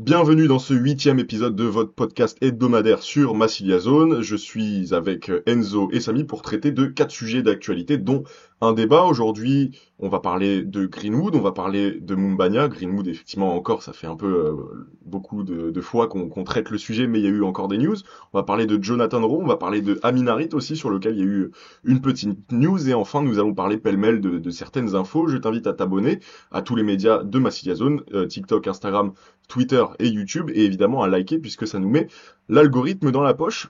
Bienvenue dans ce 8e épisode de votre podcast hebdomadaire sur Massilia Zone. Je suis avec Enzo et Samy pour traiter de 4 sujets d'actualité, dont un débat. Aujourd'hui, on va parler de Greenwood, on va parler de Mumbagna. Greenwood, effectivement, encore, ça fait un peu beaucoup de fois qu'on traite le sujet, mais il y a eu encore des news. On va parler de Jonathan Rowe, on va parler de Amin Harit aussi, sur lequel il y a eu une petite news. Et enfin, nous allons parler pêle-mêle de certaines infos. Je t'invite à t'abonner à tous les médias de Massilia Zone, TikTok, Instagram, Twitter et YouTube, et évidemment à liker puisque ça nous met l'algorithme dans la poche.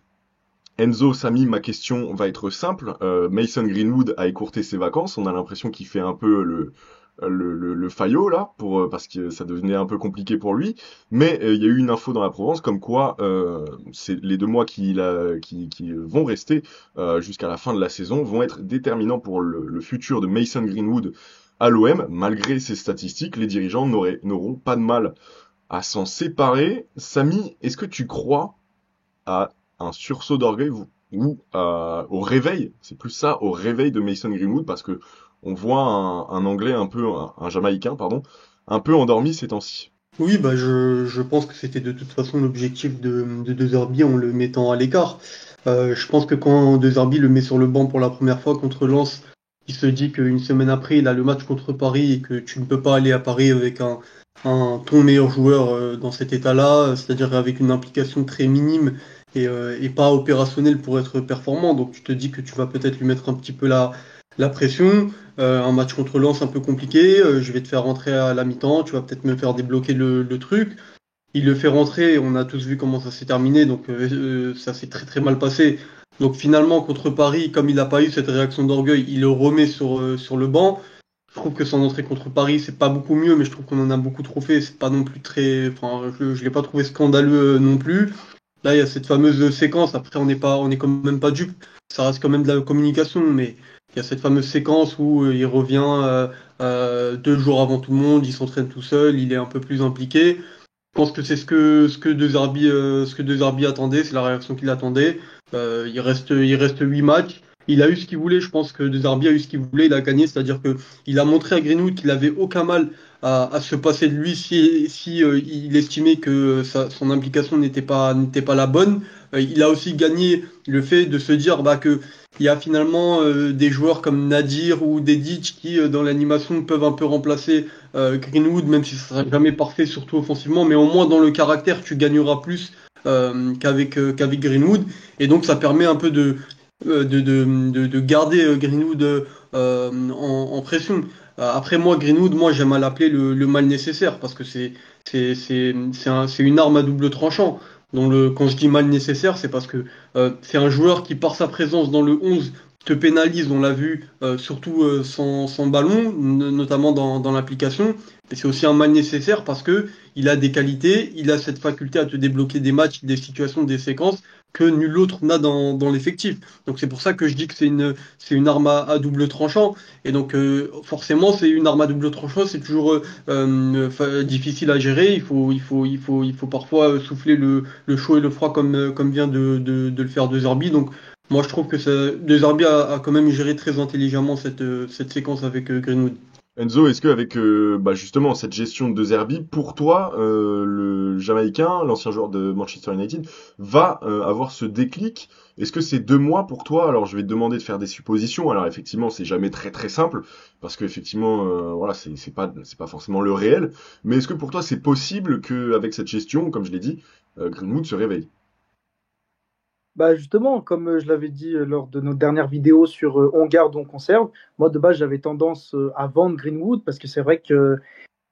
Enzo, Samy, ma question va être simple. Mason Greenwood a écourté ses vacances. On a l'impression qu'il fait un peu le faillot là, parce que ça devenait un peu compliqué pour lui. Mais il y a eu une info dans la Provence comme quoi c'est les 2 mois qui vont rester jusqu'à la fin de la saison vont être déterminants pour le futur de Mason Greenwood à l'OM. Malgré ses statistiques, les dirigeants n'auront pas de mal à s'en séparer. Samy, est-ce que tu crois à un sursaut d'orgueil ou au réveil, c'est plus ça, au réveil de Mason Greenwood, parce que on voit un Anglais un Jamaïcain, pardon, un peu endormi ces temps-ci. Oui, bah je pense que c'était de toute façon l'objectif de De Zerbi en le mettant à l'écart. Je pense que quand De Zerbi le met sur le banc pour la première fois contre Lens, il se dit qu'une semaine après, il a le match contre Paris et que tu ne peux pas aller à Paris avec ton meilleur joueur dans cet état-là, c'est-à-dire avec une implication très minime et pas opérationnelle pour être performant. Donc tu te dis que tu vas peut-être lui mettre un petit peu la pression. Un match contre Lens un peu compliqué, je vais te faire rentrer à la mi-temps, tu vas peut-être me faire débloquer le truc. Il le fait rentrer, on a tous vu comment ça s'est terminé, donc ça s'est très très mal passé. Donc finalement contre Paris, comme il n'a pas eu cette réaction d'orgueil, il le remet sur le banc. Je trouve que son entrée contre Paris, c'est pas beaucoup mieux, mais je trouve qu'on en a beaucoup trop fait. C'est pas non plus très, enfin, je l'ai pas trouvé scandaleux non plus. Là, il y a cette fameuse séquence. Après, on est quand même pas dupe. Ça reste quand même de la communication, mais il y a cette fameuse séquence où il revient 2 jours avant tout le monde, il s'entraîne tout seul, il est un peu plus impliqué. Je pense que c'est ce que De Zerbi attendait, c'est la réaction qu'il attendait. Il reste 8 matchs. Il a eu ce qu'il voulait. Je pense que De Zerbi a eu ce qu'il voulait. Il a gagné, c'est-à-dire que il a montré à Greenwood qu'il avait aucun mal à se passer de lui si il estimait que son implication n'était pas la bonne. Il a aussi gagné le fait de se dire que il y a finalement des joueurs comme Nadir ou Dedic qui dans l'animation peuvent un peu remplacer Greenwood, même si ça sera jamais parfait, surtout offensivement, mais au moins dans le caractère, tu gagneras plus qu'avec Greenwood. Et donc ça permet un peu de garder Greenwood en pression. Après moi, Greenwood, moi j'aime à l'appeler le mal nécessaire, parce que c'est une arme à double tranchant. Quand je dis mal nécessaire, c'est parce que c'est un joueur qui, par sa présence dans le 11, te pénalise, on l'a vu, surtout sans ballon, notamment dans l'application. Et c'est aussi un mal nécessaire parce que il a des qualités, il a cette faculté à te débloquer des matchs, des situations, des séquences que nul autre n'a dans l'effectif. Donc c'est pour ça que je dis que c'est une arme à double tranchant. Et donc forcément c'est une arme à double tranchant, c'est toujours difficile à gérer. Il faut parfois souffler le chaud et le froid comme vient de le faire De Zerbi. Donc moi je trouve que De Zerbi a quand même géré très intelligemment cette séquence avec Greenwood. Enzo, est-ce que avec justement cette gestion de Zerbi, pour toi, le Jamaïcain, l'ancien joueur de Manchester United, va avoir ce déclic? Est-ce que ces 2 mois pour toi? Alors je vais te demander de faire des suppositions. Alors effectivement, c'est jamais très très simple parce que effectivement, voilà, c'est pas forcément le réel. Mais est-ce que pour toi c'est possible que avec cette gestion, comme je l'ai dit, Greenwood se réveille? Bah justement, comme je l'avais dit lors de notre dernière vidéo sur On garde, on conserve, moi de base j'avais tendance à vendre Greenwood parce que c'est vrai que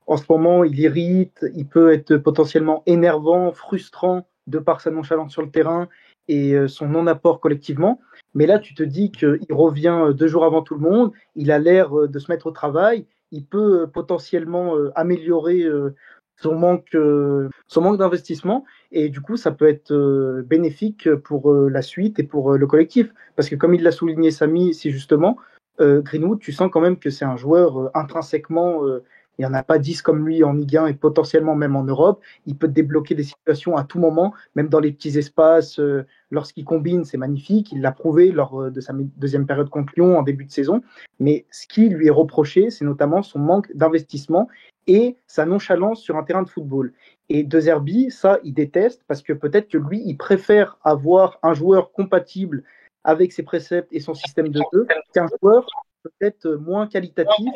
en ce moment il irrite, il peut être potentiellement énervant, frustrant de par sa nonchalance sur le terrain et son non-apport collectivement. Mais là tu te dis qu'il revient 2 jours avant tout le monde, il a l'air de se mettre au travail, il peut potentiellement améliorer son manque d'investissement. Et du coup, ça peut être bénéfique pour la suite et pour le collectif. Parce que comme il l'a souligné Samy, si justement, Greenwood, tu sens quand même que c'est un joueur intrinsèquement, il n'y en a pas 10 comme lui en Ligue 1 et potentiellement même en Europe. Il peut débloquer des situations à tout moment, même dans les petits espaces. Lorsqu'il combine, c'est magnifique. Il l'a prouvé lors de sa deuxième période contre Lyon en début de saison. Mais ce qui lui est reproché, c'est notamment son manque d'investissement et sa nonchalance sur un terrain de football. Et De Zerbi, ça, il déteste parce que peut-être que lui, il préfère avoir un joueur compatible avec ses préceptes et son système de jeu qu'un joueur peut-être moins qualitatif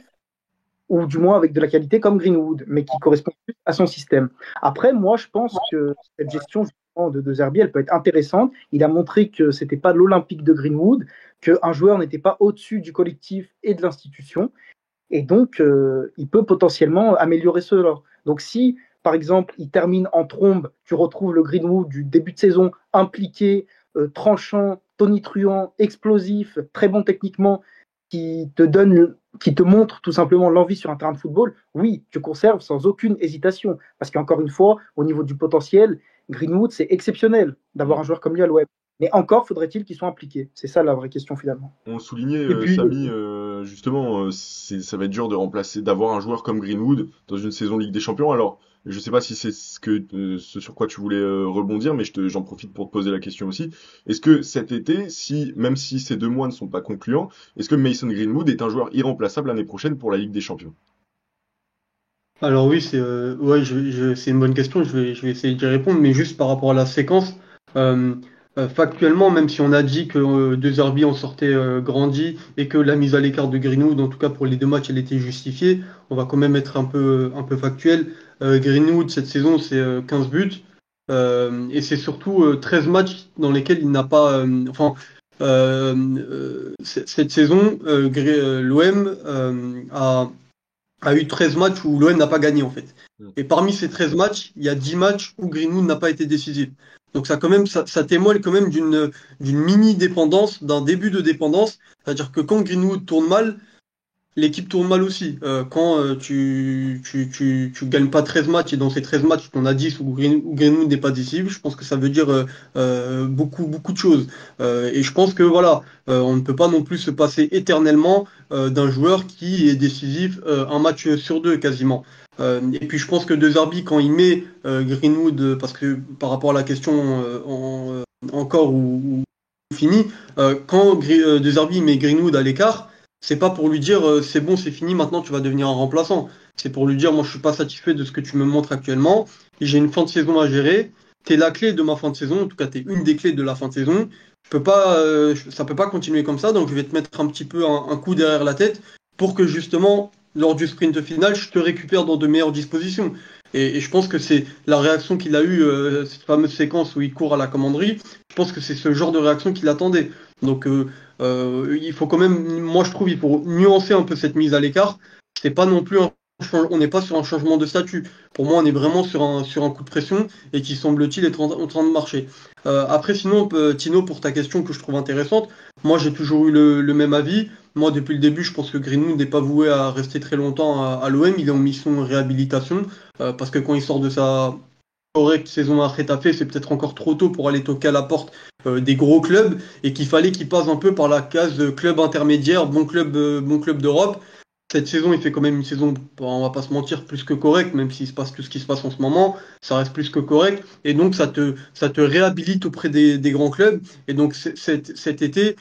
ou du moins avec de la qualité comme Greenwood, mais qui correspond plus à son système. Après, moi, je pense que cette gestion justement de Zerbi, elle peut être intéressante. Il a montré que c'était pas l'Olympique de Greenwood, qu'un joueur n'était pas au-dessus du collectif et de l'institution, et donc il peut potentiellement améliorer cela. Donc si, par exemple, il termine en trombe, tu retrouves le Greenwood du début de saison impliqué, tranchant, tonitruant, explosif, très bon techniquement, qui te montre tout simplement l'envie sur un terrain de football, oui, tu conserves sans aucune hésitation. Parce qu'encore une fois, au niveau du potentiel, Greenwood, c'est exceptionnel d'avoir un joueur comme lui à l'OM. Mais encore faudrait-il qu'il soit impliqué. C'est ça la vraie question finalement. On soulignait, Et puis, Samy, justement, ça va être dur de remplacer, d'avoir un joueur comme Greenwood dans une saison Ligue des Champions. Alors, je sais pas si c'est ce sur quoi tu voulais rebondir, mais j'en profite pour te poser la question aussi. Est-ce que cet été, même si ces 2 mois ne sont pas concluants, est-ce que Mason Greenwood est un joueur irremplaçable l'année prochaine pour la Ligue des Champions? Alors oui, c'est une bonne question, je vais essayer d'y répondre, mais juste par rapport à la séquence, euh, factuellement, même si on a dit que De Zerbi en sortait grandi et que la mise à l'écart de Greenwood, en tout cas pour les 2 matchs, elle était justifiée, on va quand même être un peu factuel. Greenwood, cette saison, c'est 15 buts, et c'est surtout 13 matchs dans lesquels il n'a pas... cette saison, l'OM a eu 13 matchs où l'OM n'a pas gagné en fait. Et parmi ces 13 matchs, il y a 10 matchs où Greenwood n'a pas été décisif. Donc ça témoigne quand même d'une mini dépendance, d'un début de dépendance. C'est-à-dire que quand Greenwood tourne mal, l'équipe tourne mal aussi. Quand tu gagnes pas 13 matchs et dans ces 13 matchs, tu en as 10 où Greenwood n'est pas décisif, je pense que ça veut dire beaucoup de choses. Et je pense que voilà, on ne peut pas non plus se passer éternellement d'un joueur qui est décisif un match sur 2 quasiment. Et puis je pense que De Zerbi, quand il met Greenwood, parce que par rapport à la question encore ou fini, quand De Zerbi met Greenwood à l'écart, c'est pas pour lui dire c'est bon, c'est fini, maintenant tu vas devenir un remplaçant. C'est pour lui dire moi je suis pas satisfait de ce que tu me montres actuellement, et j'ai une fin de saison à gérer. T'es la clé de ma fin de saison, en tout cas t'es une des clés de la fin de saison. Ça peut pas continuer comme ça, donc je vais te mettre un petit peu un coup derrière la tête pour que justement lors du sprint final je te récupère dans de meilleures dispositions. Et je pense que c'est la réaction qu'il a eue, cette fameuse séquence où il court à la commanderie. Je pense que c'est ce genre de réaction qu'il attendait. Donc il faut quand même, moi je trouve, il faut nuancer un peu cette mise à l'écart. C'est pas non plus on n'est pas sur un changement de statut. Pour moi, on est vraiment sur un coup de pression et qui semble-t-il être en train de marcher. Après, sinon, Tino, pour ta question que je trouve intéressante, moi j'ai toujours eu le même avis. Moi, depuis le début, je pense que Greenwood n'est pas voué à rester très longtemps à l'OM. Il est en mission réhabilitation parce que quand il sort de sa correcte saison à Retafe, c'est peut-être encore trop tôt pour aller toquer à la porte des gros clubs et qu'il fallait qu'il passe un peu par la case club intermédiaire, bon club d'Europe. Cette saison, il fait quand même une saison, on va pas se mentir, plus que correcte, même s'il se passe tout ce qui se passe en ce moment, ça reste plus que correct. Et donc, ça te réhabilite auprès des grands clubs. Et donc, cet été,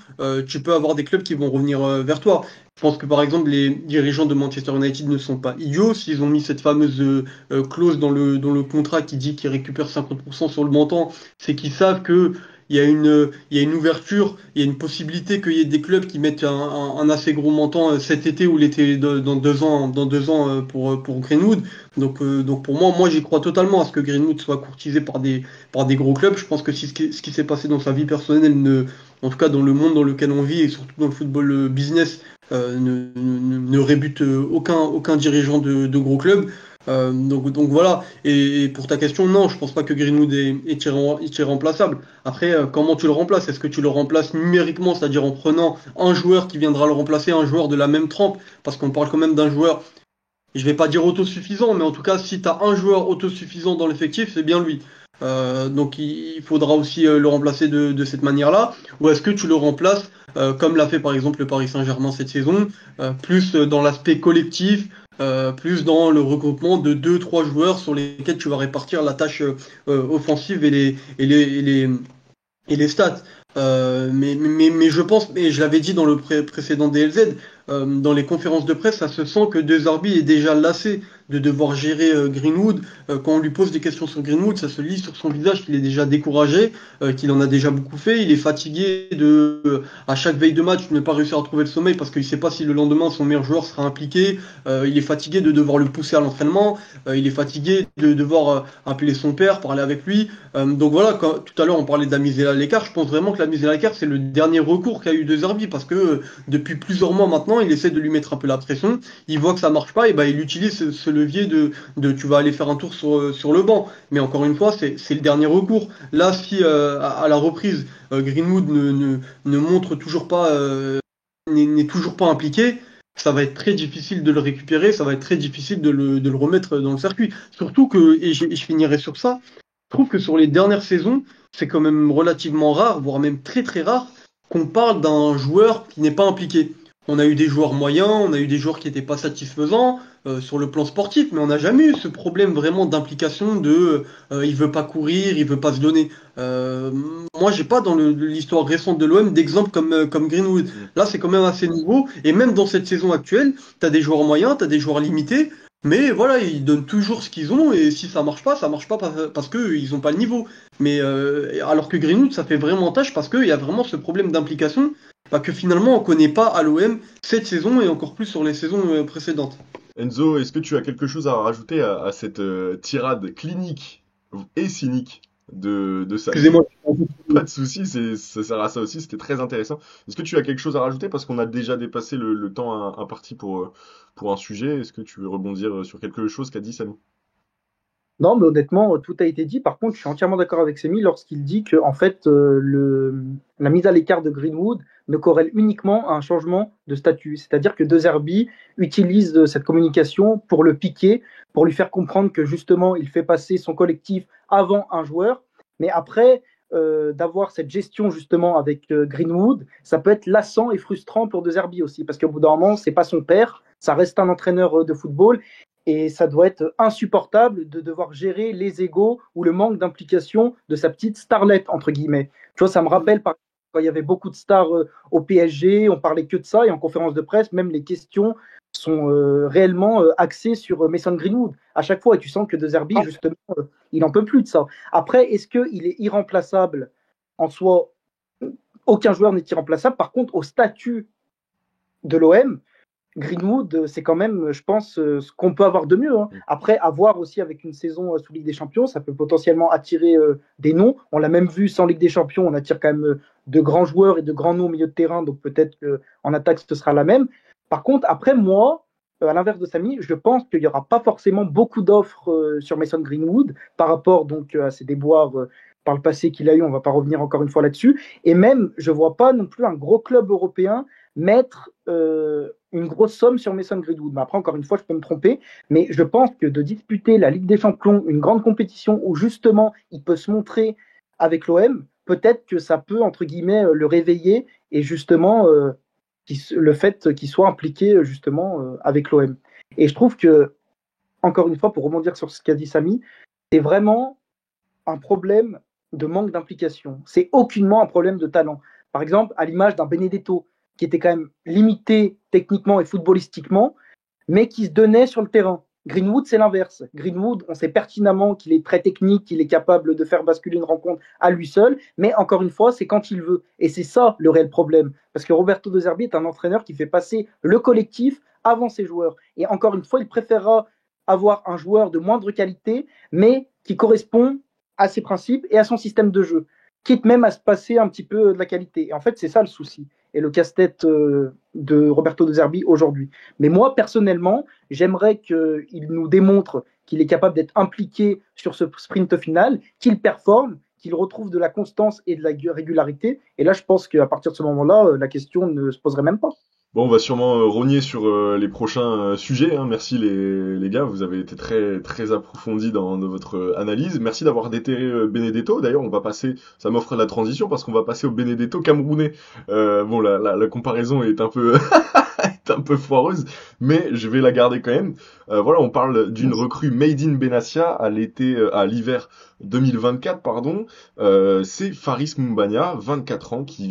tu peux avoir des clubs qui vont revenir vers toi. Je pense que par exemple, les dirigeants de Manchester United ne sont pas idiots. S'ils ont mis cette fameuse clause dans le contrat qui dit qu'ils récupèrent 50% sur le montant, c'est qu'ils savent que il y a une ouverture, il y a une possibilité qu'il y ait des clubs qui mettent un assez gros montant cet été ou l'été dans 2 ans, pour Greenwood. Donc pour moi j'y crois totalement à ce que Greenwood soit courtisé par des gros clubs. Je pense que si ce qui s'est passé dans sa vie personnelle, en tout cas dans le monde dans lequel on vit et surtout dans le football business, ne rébute aucun dirigeant de gros clubs. Donc voilà, et pour ta question, non, je pense pas que Greenwood est irremplaçable. Après, comment tu le remplaces? Est-ce que tu le remplaces numériquement, c'est-à-dire en prenant un joueur qui viendra le remplacer, un joueur de la même trempe? Parce qu'on parle quand même d'un joueur, je vais pas dire autosuffisant, mais en tout cas, si tu as un joueur autosuffisant dans l'effectif, c'est bien lui. Donc il faudra aussi le remplacer de cette manière-là. Ou est-ce que tu le remplaces, comme l'a fait par exemple le Paris Saint-Germain cette saison, plus dans l'aspect collectif, plus dans le regroupement de 2-3 joueurs sur lesquels tu vas répartir la tâche offensive et les stats. Mais je pense, et je l'avais dit dans le précédent DLZ, dans les conférences de presse, ça se sent que De Zerbi est déjà lassé de devoir gérer Greenwood. Quand on lui pose des questions sur Greenwood, ça se lit sur son visage qu'il est déjà découragé, qu'il en a déjà beaucoup fait. Il est fatigué à chaque veille de match, ne pas réussir à trouver le sommeil parce qu'il ne sait pas si le lendemain son meilleur joueur sera impliqué. Il est fatigué de devoir le pousser à l'entraînement. Il est fatigué de devoir appeler son père, parler avec lui. Donc voilà, tout à l'heure on parlait de la mise à l'écart. Je pense vraiment que la mise à l'écart, c'est le dernier recours qu'a eu De Zerbi parce que depuis plusieurs mois maintenant, il essaie de lui mettre un peu la pression. Il voit que ça marche pas, et ben il utilise ce levier de tu vas aller faire un tour sur le banc. Mais encore une fois, c'est le dernier recours. Là, si à la reprise, Greenwood ne montre toujours pas, n'est toujours pas impliqué, ça va être très difficile de le récupérer, ça va être très difficile de le remettre dans le circuit. Surtout que, et je finirai sur ça, je trouve que sur les dernières saisons, c'est quand même relativement rare, voire même très très rare, qu'on parle d'un joueur qui n'est pas impliqué. On a eu des joueurs moyens, on a eu des joueurs qui n'étaient pas satisfaisants sur le plan sportif, mais on n'a jamais eu ce problème vraiment d'implication de il veut pas courir, il veut pas se donner. Moi, j'ai pas dans l'histoire récente de l'OM d'exemple comme Greenwood. Là, c'est quand même assez nouveau, et même dans cette saison actuelle, t'as des joueurs moyens, t'as des joueurs limités. Mais voilà, ils donnent toujours ce qu'ils ont, et si ça marche pas parce que ils ont pas le niveau. Mais alors que Greenwood, ça fait vraiment tâche parce qu'il y a vraiment ce problème d'implication que finalement on connaît pas à l'OM cette saison et encore plus sur les saisons précédentes. Enzo, est-ce que tu as quelque chose à rajouter à cette tirade clinique et cynique de Samy? Excusez-moi. Pas de souci, ça sert à ça aussi, c'était très intéressant. Est-ce que tu as quelque chose à rajouter parce qu'on a déjà dépassé le temps imparti pour un sujet? Est-ce que tu veux rebondir sur quelque chose qu'a dit Samy? Non, mais honnêtement, tout a été dit. Par contre, je suis entièrement d'accord avec Semi lorsqu'il dit que, en fait, la mise à l'écart de Greenwood ne corrèle uniquement à un changement de statut. C'est-à-dire que De Zerbi utilise cette communication pour le piquer, pour lui faire comprendre que justement, il fait passer son collectif avant un joueur. Mais après, d'avoir cette gestion justement avec Greenwood, ça peut être lassant et frustrant pour De Zerbi aussi, parce qu'au bout d'un moment, c'est pas son père, ça reste un entraîneur de football. Et ça doit être insupportable de devoir gérer les égos ou le manque d'implication de sa petite starlette, entre guillemets. Tu vois, ça me rappelle quand il y avait beaucoup de stars au PSG, on parlait que de ça, et en conférence de presse, même les questions sont réellement axées sur Mason Greenwood à chaque fois. Et tu sens que De Zerbi, justement, il n'en peut plus de ça. Après, est-ce qu'il est irremplaçable en soi? Aucun joueur n'est irremplaçable. Par contre, au statut de l'OM, Greenwood, c'est quand même, je pense, ce qu'on peut avoir de mieux. Hein. Après, avoir aussi avec une saison sous Ligue des Champions, ça peut potentiellement attirer des noms. On l'a même vu sans Ligue des Champions, on attire quand même de grands joueurs et de grands noms au milieu de terrain, donc peut-être qu'en attaque, ce sera la même. Par contre, après, moi, à l'inverse de Samy, je pense qu'il n'y aura pas forcément beaucoup d'offres sur Mason Greenwood par rapport donc à ses déboires par le passé qu'il a eu. On ne va pas revenir encore une fois là-dessus. Et même, je ne vois pas non plus un gros club européen mettre une grosse somme sur Mason Greenwood. Mais après, encore une fois, je peux me tromper, mais je pense que de disputer la Ligue des Champions, une grande compétition où justement il peut se montrer avec l'OM, peut-être que ça peut, entre guillemets, le réveiller et justement le fait qu'il soit impliqué justement avec l'OM. Et je trouve que, encore une fois, pour rebondir sur ce qu'a dit Samy, c'est vraiment un problème de manque d'implication. C'est aucunement un problème de talent. Par exemple, à l'image d'un Benedetto, qui était quand même limité techniquement et footballistiquement, mais qui se donnait sur le terrain. Greenwood, c'est l'inverse. Greenwood, on sait pertinemment qu'il est très technique, qu'il est capable de faire basculer une rencontre à lui seul, mais encore une fois, c'est quand il veut. Et c'est ça le réel problème. Parce que Roberto De Zerbi est un entraîneur qui fait passer le collectif avant ses joueurs. Et encore une fois, il préférera avoir un joueur de moindre qualité, mais qui correspond à ses principes et à son système de jeu, quitte même à se passer un petit peu de la qualité. Et en fait, c'est ça le souci et le casse-tête de Roberto De Zerbi aujourd'hui. Mais moi, personnellement, j'aimerais qu'il nous démontre qu'il est capable d'être impliqué sur ce sprint final, qu'il performe, qu'il retrouve de la constance et de la régularité. Et là, je pense qu'à partir de ce moment-là, la question ne se poserait même pas. Bon, on va sûrement rogner sur les prochains sujets. Hein. Merci les gars, vous avez été très très approfondis dans votre analyse. Merci d'avoir déterré Benedetto. D'ailleurs, on va passer, ça m'offre la transition parce qu'on va passer au Benedetto camerounais. Bon, la comparaison est un peu est un peu foireuse, mais je vais la garder quand même. Voilà, on parle d'une recrue made in Benassia à l'hiver 2024, pardon, c'est Faris Moumbagna, 24 ans, qui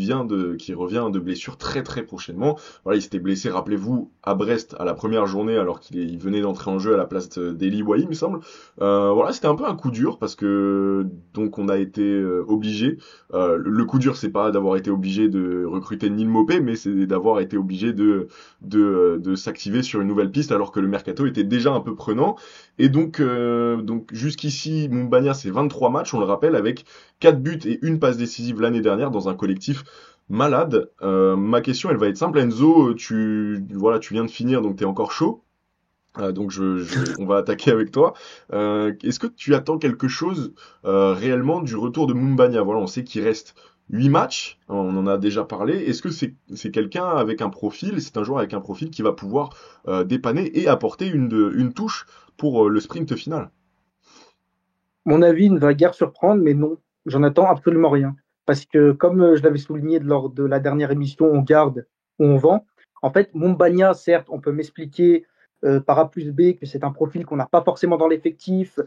revient de blessure très très prochainement. Voilà, il s'était blessé, rappelez-vous, à Brest à la première journée alors il venait d'entrer en jeu à la place d'Eli Wahi, il me semble. Voilà, c'était un peu un coup dur parce que donc on a été obligé. Le coup dur, c'est pas d'avoir été obligé de recruter Neil Maupay, mais c'est d'avoir été obligé de s'activer sur une nouvelle piste alors que le mercato était déjà un peu prenant. Et donc jusqu'ici, Moumbagna, c'est 23 matchs, on le rappelle, avec 4 buts et une passe décisive l'année dernière dans un collectif malade. Ma question, elle va être simple. Enzo, tu viens de finir, donc t'es encore chaud. Donc on va attaquer avec toi. Est-ce que tu attends quelque chose réellement du retour de Moumbagna? Voilà, on sait qu'il reste 8 matchs, on en a déjà parlé. Est-ce que c'est quelqu'un avec un profil, c'est un joueur avec un profil qui va pouvoir dépanner et apporter une touche pour le sprint final? Mon avis ne va guère surprendre, mais non, j'en attends absolument rien. Parce que, comme je l'avais souligné lors de la dernière émission, on garde ou on vend. En fait, Mombagna, certes, on peut m'expliquer par A plus B que c'est un profil qu'on n'a pas forcément dans l'effectif,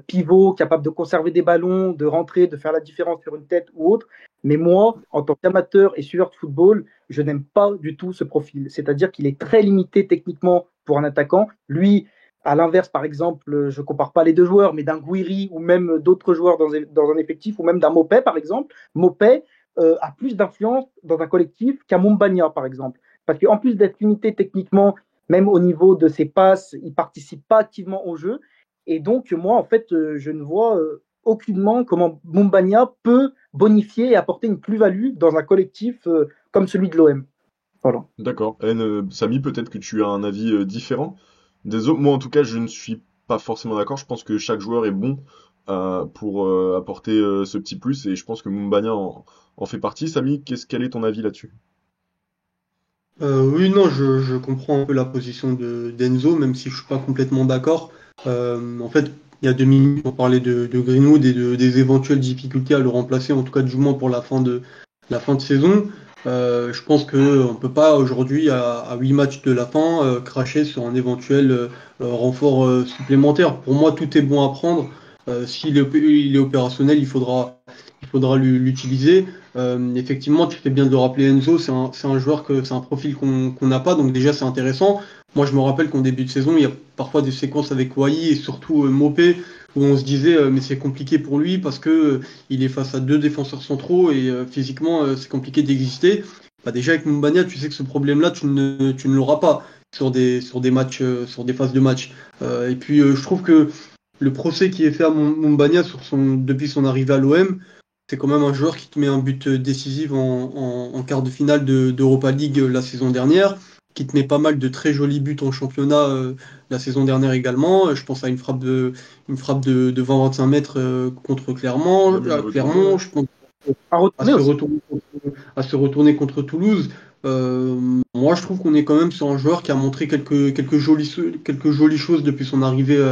pivot, capable de conserver des ballons, de rentrer, de faire la différence sur une tête ou autre. Mais moi, en tant qu'amateur et suiveur de football, je n'aime pas du tout ce profil. C'est-à-dire qu'il est très limité techniquement pour un attaquant. Lui, à l'inverse, par exemple, je compare pas les deux joueurs, mais d'un Gouiri ou même d'autres joueurs dans un effectif, ou même d'un Mopé, par exemple. Mopé a plus d'influence dans un collectif qu'un Mumbagna, par exemple. Parce qu'en plus d'être limité techniquement, même au niveau de ses passes, il participe pas activement au jeu. Et donc, moi, en fait, je ne vois aucunement comment Mumbagna peut bonifier et apporter une plus-value dans un collectif comme celui de l'OM. Voilà. D'accord. Samy, peut-être que tu as un avis différent des autres. Moi, en tout cas, je ne suis pas forcément d'accord. Je pense que chaque joueur est bon pour apporter ce petit plus, et je pense que Moumbagna en fait partie. Samy, quel est ton avis là-dessus? Oui, non, je comprends un peu la position de d'Enzo, même si je suis pas complètement d'accord. En fait, il y a 2 minutes, on parlait de Greenwood et des éventuelles difficultés à le remplacer, en tout cas du moins pour la fin de saison. Je pense que on peut pas aujourd'hui, à 8 matchs de la fin, cracher sur un éventuel renfort supplémentaire. Pour moi, tout est bon à prendre. Il est opérationnel, il faudra l'utiliser. Effectivement, tu fais bien de le rappeler, Enzo, c'est un joueur c'est un profil qu'on n'a pas, donc déjà c'est intéressant. Moi, je me rappelle qu'en début de saison, il y a parfois des séquences avec Wai et surtout Mopé où on se disait mais c'est compliqué pour lui parce que il est face à 2 défenseurs centraux et physiquement c'est compliqué d'exister. Bah, déjà avec Mumbagna, tu sais que ce problème-là, tu ne l'auras pas sur des matchs, sur des phases de match. Et puis je trouve que le procès qui est fait à Mumbagna depuis son arrivée à l'OM, c'est quand même un joueur qui te met un but décisif en quart de finale d'Europa League la saison dernière, qui te met pas mal de très jolis buts en championnat la saison dernière également. Je pense à une frappe de 20-25 mètres contre Bien vu le retourner, Clermont. ouais. Je pense À à retourner se aussi. retourner contre Toulouse. Moi, je trouve qu'on est quand même sur un joueur qui a montré quelques jolies choses depuis son arrivée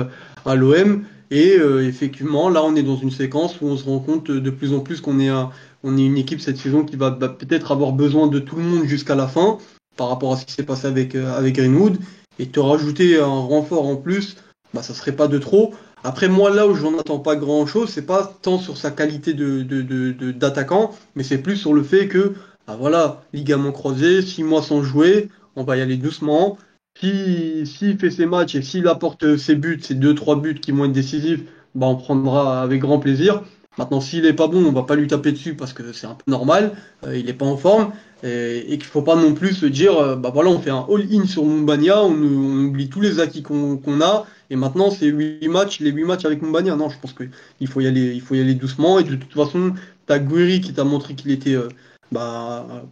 à l'OM. Et effectivement, là, on est dans une séquence où on se rend compte de plus en plus qu'on est une équipe cette saison qui va peut-être avoir besoin de tout le monde jusqu'à la fin, par rapport à ce qui s'est passé avec Greenwood. Et te rajouter un renfort en plus, bah, ça serait pas de trop. Après, moi, là où j'en attends pas grand-chose, c'est pas tant sur sa qualité d'attaquant, mais c'est plus sur le fait que, ah voilà, ligament croisé, 6 mois sans jouer, on va y aller doucement. S'il fait ses matchs et s'il apporte ses buts, ses 2-3 buts qui vont être décisifs, bah on prendra avec grand plaisir. Maintenant, s'il est pas bon, on va pas lui taper dessus parce que c'est un peu normal, il est pas en forme, et qu'il faut pas non plus se dire, bah voilà, on fait un all-in sur Mumbagna, on oublie tous les acquis qu'on a, et maintenant c'est 8 matchs, les 8 matchs avec Mumbagna. Non, je pense qu'il faut y aller doucement, et de toute façon, t'as Guiri qui t'a montré qu'il était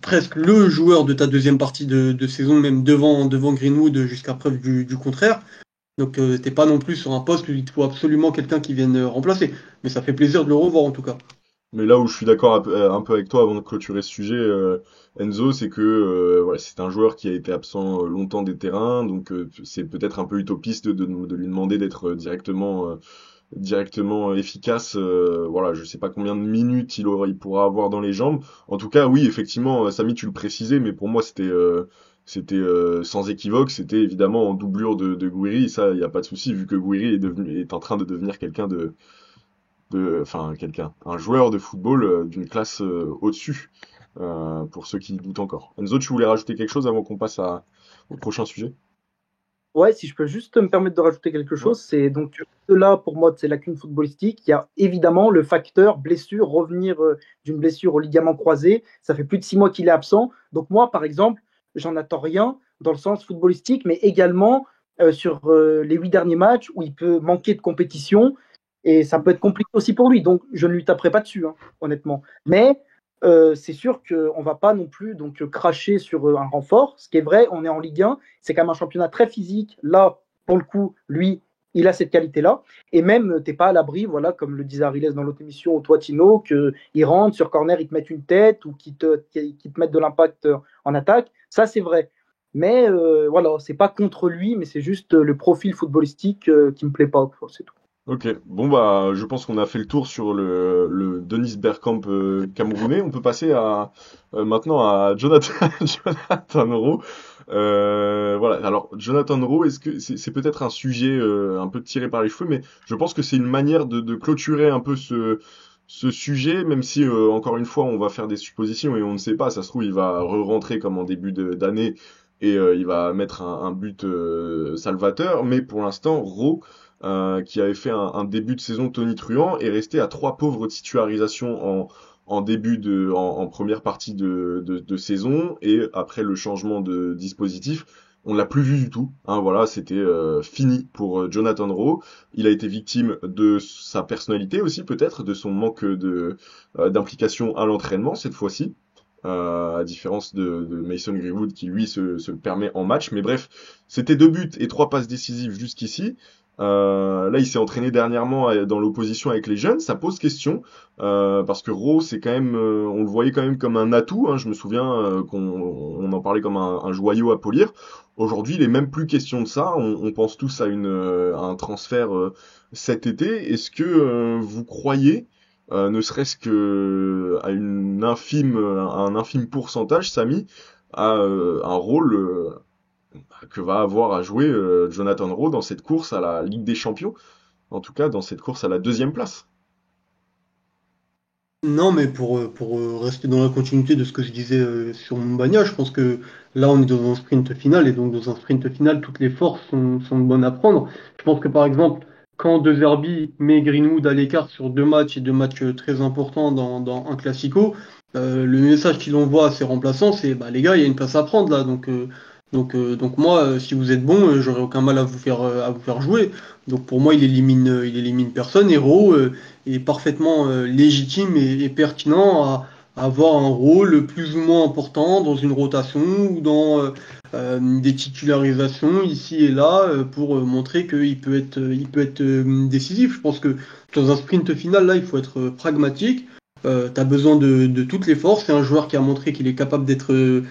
presque le joueur de ta deuxième partie de saison, même devant Greenwood jusqu'à preuve du contraire. Donc t'es pas non plus sur un poste où il te faut absolument quelqu'un qui vienne remplacer. Mais ça fait plaisir de le revoir en tout cas. Mais là où je suis d'accord un peu avec toi avant de clôturer ce sujet, Enzo, c'est que voilà, c'est un joueur qui a été absent longtemps des terrains, donc c'est peut-être un peu utopiste de lui demander d'être directement efficace. Voilà, je sais pas combien de minutes il pourra avoir dans les jambes. En tout cas, oui, effectivement, Samy, tu le précisais, mais pour moi c'était sans équivoque, c'était évidemment en doublure de Gouiri. Ça, il y a pas de souci vu que Gouiri est en train de devenir quelqu'un un joueur de football d'une classe au-dessus, pour ceux qui doutent encore. Enzo, tu voulais rajouter quelque chose avant qu'on passe au prochain sujet? Ouais, si je peux juste me permettre de rajouter quelque Ouais. chose, c'est donc là pour moi c'est lacune footballistique. Il y a évidemment le facteur blessure, revenir d'une blessure au ligament croisé. Ça fait plus de 6 mois qu'il est absent. Donc moi, par exemple, j'en attends rien dans le sens footballistique, mais également sur les 8 derniers matchs où il peut manquer de compétition et ça peut être compliqué aussi pour lui. Donc je ne lui taperai pas dessus, hein, honnêtement. Mais c'est sûr qu'on ne va pas non plus donc cracher sur un renfort. Ce qui est vrai, on est en Ligue 1, c'est quand même un championnat très physique. Là, pour le coup, lui, il a cette qualité-là. Et même, tu n'es pas à l'abri, voilà, comme le disait Ariles dans l'autre émission, au Toitino, qu'ils rentrent sur corner, ils te mettent une tête ou qu'ils te mettent de l'impact en attaque. Ça, c'est vrai. Mais voilà, c'est pas contre lui, mais c'est juste le profil footballistique qui me plaît pas. C'est tout. Ok, bon bah je pense qu'on a fait le tour sur le Dennis Bergkamp camerounais. On peut passer à maintenant à Jonathan Jonathan Rowe. Voilà. Alors Jonathan Rowe, est-ce que c'est peut-être un sujet un peu tiré par les cheveux, mais je pense que c'est une manière de clôturer un peu ce sujet, même si encore une fois on va faire des suppositions et on ne sait pas. Ça se trouve il va re-rentrer comme en début d'année et il va mettre un but salvateur. Mais pour l'instant, Rowe qui avait fait un début de saison tonitruant et resté à 3 pauvres titularisations en première partie de saison et après le changement de dispositif. On l'a plus vu du tout, hein, voilà, c'était fini pour Jonathan Rowe. Il a été victime de sa personnalité aussi peut-être, de son manque d'implication à l'entraînement cette fois-ci, à différence de Mason Greenwood qui lui se le permet en match. Mais bref, c'était 2 buts et 3 passes décisives jusqu'ici. Là, il s'est entraîné dernièrement dans l'opposition avec les jeunes. Ça pose question parce que Rowe, c'est quand même, on le voyait quand même comme un atout. Hein, je me souviens qu'on en parlait comme un joyau à polir. Aujourd'hui, il est même plus question de ça. On pense tous à un transfert cet été. Est-ce que vous croyez, ne serait-ce que à un infime pourcentage, Samy, à un rôle que va avoir à jouer Jonathan Rowe dans cette course à la Ligue des Champions, en tout cas dans cette course à la deuxième place. Non, mais pour rester dans la continuité de ce que je disais sur Mbagna, je pense que là, on est dans un sprint final, et donc dans un sprint final, toutes les forces sont bonnes à prendre. Je pense que par exemple, quand De Zerbi met Greenwood à l'écart sur 2 matchs et 2 matchs très importants dans un classico, le message qu'il envoie à ses remplaçants, c'est bah les gars, il y a une place à prendre là, donc moi, si vous êtes bon, j'aurai aucun mal à vous faire jouer. Donc pour moi, il élimine personne. Et Rowe est parfaitement légitime et pertinent à avoir un rôle plus ou moins important dans une rotation ou dans des titularisations ici et là pour montrer il peut être décisif. Je pense que dans un sprint final, là, il faut être pragmatique. Tu as besoin de toutes les forces. C'est un joueur qui a montré qu'il est capable d'être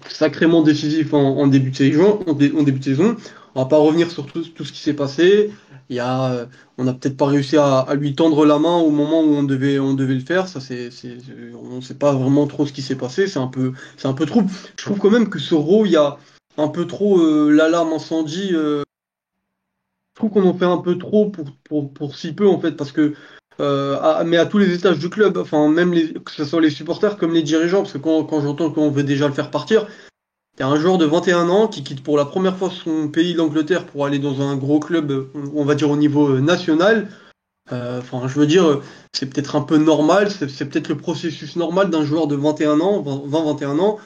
sacrément décisif en début de saison. En début de saison. On va pas revenir sur tout ce qui s'est passé. On n'a peut-être pas réussi à lui tendre la main au moment où on devait le faire. On ne sait pas vraiment trop ce qui s'est passé. C'est un peu trouble. Je trouve quand même que ce Raw, il y a un peu trop l'alarme incendie. Je trouve qu'on en fait un peu trop pour si peu en fait, parce que mais à tous les étages du club, enfin même que ce soit les supporters comme les dirigeants, parce que quand j'entends qu'on veut déjà le faire partir, il y a un joueur de 21 ans qui quitte pour la première fois son pays, l'Angleterre, pour aller dans un gros club, on va dire au niveau national. Enfin, je veux dire, c'est peut-être un peu normal, c'est peut-être le processus normal d'un joueur de 21 ans, 20-21 ans,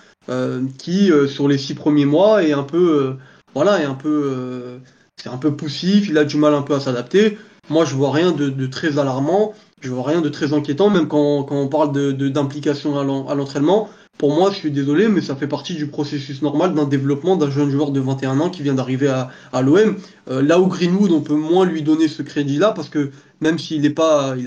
qui sur les 6 premiers mois est un peu, voilà, c'est un peu poussif, il a du mal un peu à s'adapter. Moi, je vois rien de très alarmant, je vois rien de très inquiétant, même quand on parle d'implication à l'entraînement. Pour moi, je suis désolé, mais ça fait partie du processus normal d'un développement d'un jeune joueur de 21 ans qui vient d'arriver à l'OM. Là où Greenwood, on peut moins lui donner ce crédit-là, parce que même s'il n'a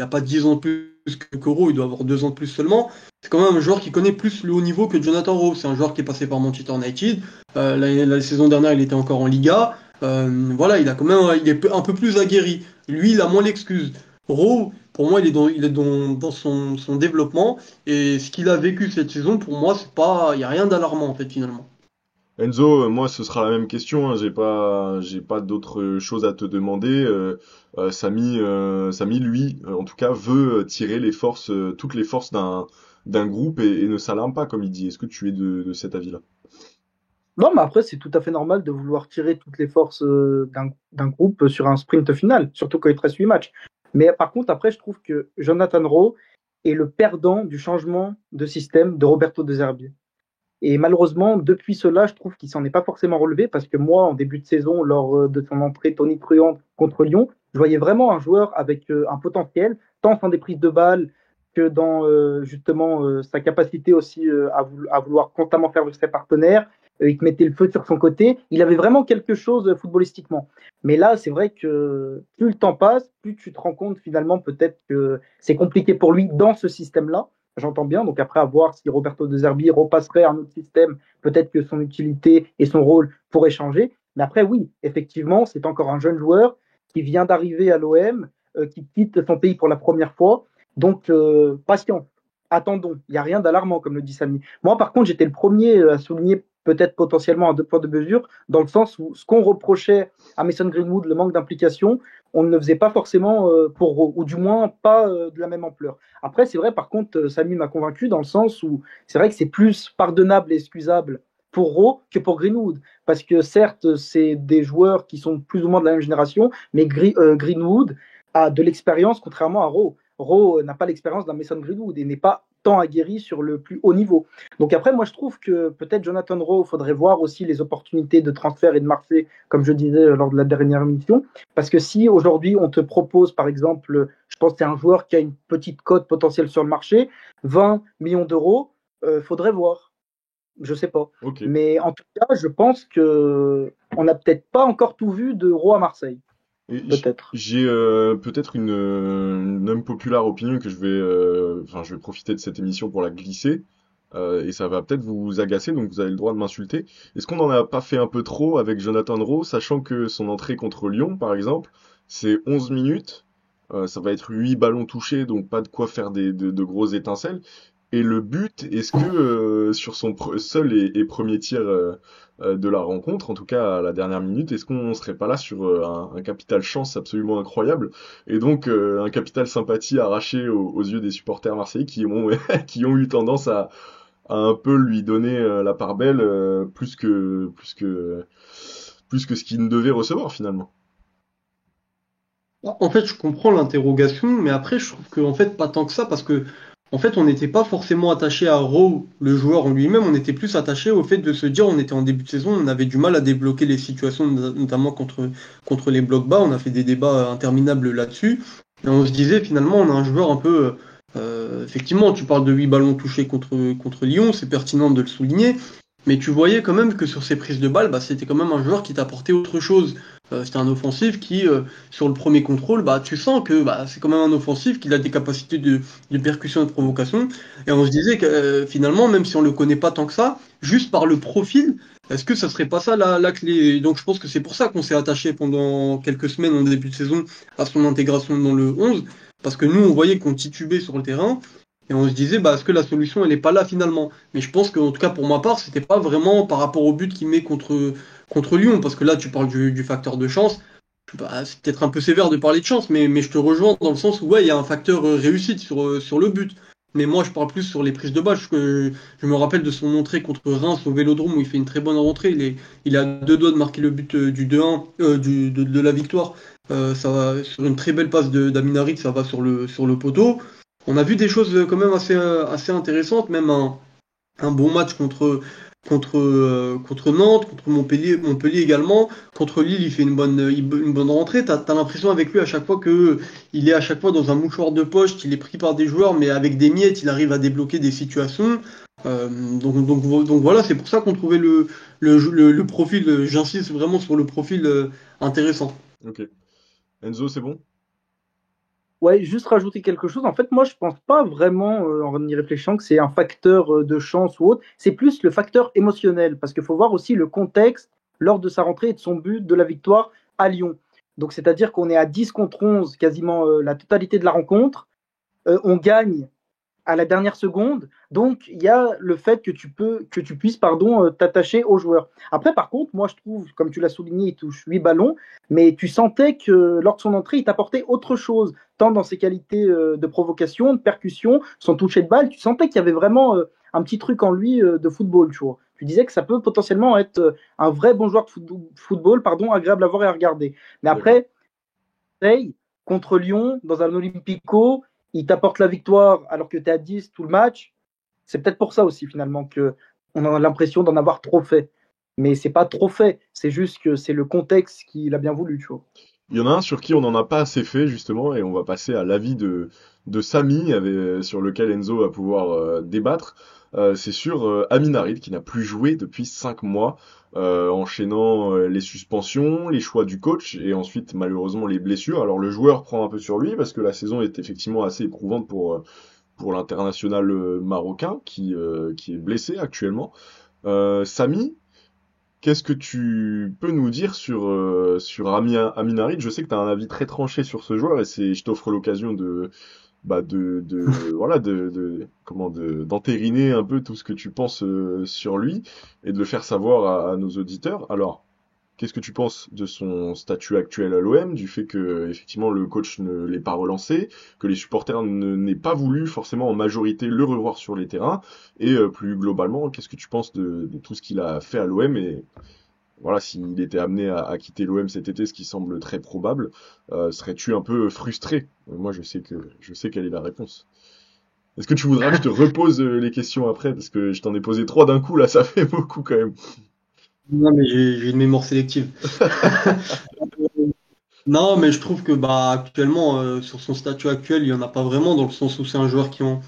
pas 10 ans de plus que Rowe, il doit avoir 2 ans de plus seulement, c'est quand même un joueur qui connaît plus le haut niveau que Jonathan Rowe. C'est un joueur qui est passé par Manchester United. La saison dernière, il était encore en Liga. Voilà, il est un peu plus aguerri. Lui, il a moins l'excuse. Rowe, pour moi, il est dans son développement. Et ce qu'il a vécu cette saison, pour moi, il n'y a rien d'alarmant, en fait, finalement. Enzo, moi ce sera la même question, hein, j'ai pas d'autres choses à te demander. Samy, lui, en tout cas, veut tirer les forces, toutes les forces d'un groupe et ne s'alarme pas, comme il dit. Est-ce que tu es de cet avis-là? Non, mais après, c'est tout à fait normal de vouloir tirer toutes les forces d'un groupe sur un sprint final, surtout quand il te reste 8 matchs. Mais par contre, après, je trouve que Jonathan Rowe est le perdant du changement de système de Roberto De Zerbi. Et malheureusement, depuis cela, je trouve qu'il s'en est pas forcément relevé parce que moi, en début de saison, lors de son entrée tonitruante contre Lyon, je voyais vraiment un joueur avec un potentiel, tant dans des prises de balles que dans justement sa capacité aussi à vouloir constamment faire ses partenaires. Il te mettait le feu sur son côté. Il avait vraiment quelque chose footballistiquement. Mais là, c'est vrai que plus le temps passe, plus tu te rends compte finalement peut-être que c'est compliqué pour lui dans ce système-là. J'entends bien. Donc après, à voir si Roberto De Zerbi repasserait à un autre système, peut-être que son utilité et son rôle pourraient changer. Mais après, oui, effectivement, c'est encore un jeune joueur qui vient d'arriver à l'OM, qui quitte son pays pour la première fois. Donc, patience. Attendons. Il n'y a rien d'alarmant, comme le dit Samy. Moi, par contre, j'étais le premier à souligner peut-être potentiellement un 2 poids 2 mesures, dans le sens où ce qu'on reprochait à Mason Greenwood, le manque d'implication, on ne le faisait pas forcément pour, ou du moins pas de la même ampleur. Après, c'est vrai, par contre, Samy m'a convaincu dans le sens où c'est vrai que c'est plus pardonnable et excusable pour Rowe que pour Greenwood. Parce que certes, c'est des joueurs qui sont plus ou moins de la même génération, mais Greenwood a de l'expérience contrairement à Rowe. Rowe n'a pas l'expérience d'un Mason Greenwood et n'est pas tant aguerri sur le plus haut niveau. Donc après, moi, je trouve que peut-être Jonathan Rowe, il faudrait voir aussi les opportunités de transfert et de marché, comme je disais lors de la dernière émission. Parce que si aujourd'hui, on te propose, par exemple, je pense que c'est un joueur qui a une petite cote potentielle sur le marché, 20 millions d'euros, faudrait voir. Je sais pas. Ok. Mais en tout cas, je pense que on n'a peut-être pas encore tout vu de Rowe à Marseille. Et Peut-être. j'ai peut-être une unpopular opinion que enfin, je vais profiter de cette émission pour la glisser, et ça va peut-être vous agacer, donc vous avez le droit de m'insulter. Est-ce qu'on n'en a pas fait un peu trop avec Jonathan Rowe, sachant que son entrée contre Lyon, par exemple, c'est 11 minutes, ça va être 8 ballons touchés, donc pas de quoi faire de grosses étincelles. Et le but, est-ce que sur son seul et premier tir de la rencontre, en tout cas à la dernière minute, est-ce qu'on serait pas là sur un capital chance absolument incroyable et donc un capital sympathie arraché aux yeux des supporters marseillais qui ont qui ont eu tendance à un peu lui donner la part belle plus que ce qu'il ne devait recevoir finalement. En fait, je comprends l'interrogation, mais après, je trouve que en fait, pas tant que ça, parce que en fait, on n'était pas forcément attaché à Rowe, le joueur en lui-même, on était plus attaché au fait de se dire, on était en début de saison, on avait du mal à débloquer les situations, notamment contre les blocs bas, on a fait des débats interminables là-dessus, et on se disait, finalement, on a un joueur un peu, effectivement, tu parles de 8 ballons touchés contre Lyon, c'est pertinent de le souligner, mais tu voyais quand même que sur ses prises de balles, bah, c'était quand même un joueur qui t'apportait autre chose. C'était un offensif qui, sur le premier contrôle, bah, tu sens que bah, c'est quand même un offensif qui a des capacités de percussion et de provocation. Et on se disait que finalement, même si on le connaît pas tant que ça, juste par le profil, est-ce que ça serait pas ça la clé? Et donc je pense que c'est pour ça qu'on s'est attaché pendant quelques semaines en début de saison à son intégration dans le 11, parce que nous, on voyait qu'on titubait sur le terrain. Et on se disait, bah, est-ce que la solution, elle n'est pas là finalement? Mais je pense qu'en tout cas, pour ma part, c'était pas vraiment par rapport au but qu'il met contre Lyon, parce que là, tu parles du facteur de chance. Bah, c'est peut-être un peu sévère de parler de chance, mais je te rejoins dans le sens où, ouais, il y a un facteur réussite sur le but. Mais moi, je parle plus sur les prises de balles. Je me rappelle de son entrée contre Reims au Vélodrome où il fait une très bonne rentrée. Il a deux doigts de marquer le but du 2-1, de la victoire. Ça va sur une très belle passe d'Amin Harit, ça va sur le poteau. On a vu des choses quand même assez intéressantes, même un bon match contre Nantes, contre Montpellier également. Contre Lille, il fait une bonne rentrée. T'as l'impression avec lui à chaque fois que il est à chaque fois dans un mouchoir de poche, qu'il est pris par des joueurs, mais avec des miettes, il arrive à débloquer des situations. Donc voilà, c'est pour ça qu'on trouvait le profil, j'insiste vraiment sur le profil intéressant. Ok. Enzo, c'est bon? Ouais, juste rajouter quelque chose. En fait, moi, je pense pas vraiment, en y réfléchissant, que c'est un facteur de chance ou autre. C'est plus le facteur émotionnel, parce qu'il faut voir aussi le contexte lors de sa rentrée et de son but de la victoire à Lyon. Donc, c'est-à-dire qu'on est à 10 contre 11, quasiment la totalité de la rencontre. On gagne à la dernière seconde. Donc, il y a le fait que tu puisses t'attacher aux joueurs. Après, par contre, moi, je trouve, comme tu l'as souligné, il touche 8 ballons, mais tu sentais que lors de son entrée, il t'apportait autre chose, tant dans ses qualités de provocation, de percussion, son toucher de balle. Tu sentais qu'il y avait vraiment un petit truc en lui de football, tu vois. Tu disais que ça peut potentiellement être un vrai bon joueur de football, agréable à voir et à regarder. Mais après, contre Lyon, dans un Olympico, il t'apporte la victoire alors que tu es à 10 tout le match. C'est peut-être pour ça aussi, finalement, qu'on a l'impression d'en avoir trop fait. Mais c'est pas trop fait, c'est juste que c'est le contexte qu'il a bien voulu, tu vois. Il y en a un sur qui on n'en a pas assez fait, justement, et on va passer à l'avis de Samy, sur lequel Enzo va pouvoir débattre. C'est sur Amin Harit, qui n'a plus joué depuis 5 mois, enchaînant les suspensions, les choix du coach, et ensuite, malheureusement, les blessures. Alors, le joueur prend un peu sur lui, parce que la saison est effectivement assez éprouvante pour l'international marocain, qui est blessé actuellement. Samy, qu'est-ce que tu peux nous dire sur Amin Harit? Je sais que tu as un avis très tranché sur ce joueur et je t'offre l'occasion voilà, d'entériner un peu tout ce que tu penses sur lui et de le faire savoir à nos auditeurs. Alors, qu'est-ce que tu penses de son statut actuel à l'OM, du fait que effectivement le coach ne l'ait pas relancé, que les supporters n'aient pas voulu forcément en majorité le revoir sur les terrains, et plus globalement, qu'est-ce que tu penses de tout ce qu'il a fait à l'OM et voilà, s'il était amené à quitter l'OM cet été, ce qui semble très probable, serais-tu un peu frustré? Moi, je sais quelle est la réponse. Est-ce que tu voudras que je te repose les questions après, parce que je t'en ai posé 3 d'un coup là, ça fait beaucoup quand même. Non, mais j'ai une mémoire sélective. Non, mais je trouve que actuellement, sur son statut actuel, il n'y en a pas vraiment, dans le sens où c'est un joueur qui est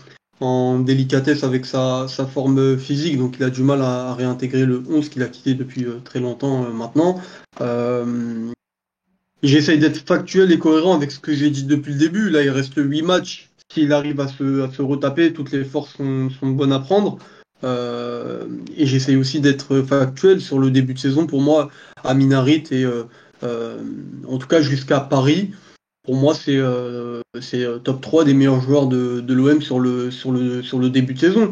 en délicatesse avec sa forme physique, donc il a du mal à réintégrer le 11 qu'il a quitté depuis très longtemps maintenant. J'essaye d'être factuel et cohérent avec ce que j'ai dit depuis le début. Là, il reste 8 matchs. S'il arrive à se retaper, toutes les forces sont bonnes à prendre. Et j'essaye aussi d'être factuel sur le début de saison. Pour moi, Amin Harit est, en tout cas jusqu'à Paris, pour moi, c'est top 3 des meilleurs joueurs de l'OM sur le début de saison.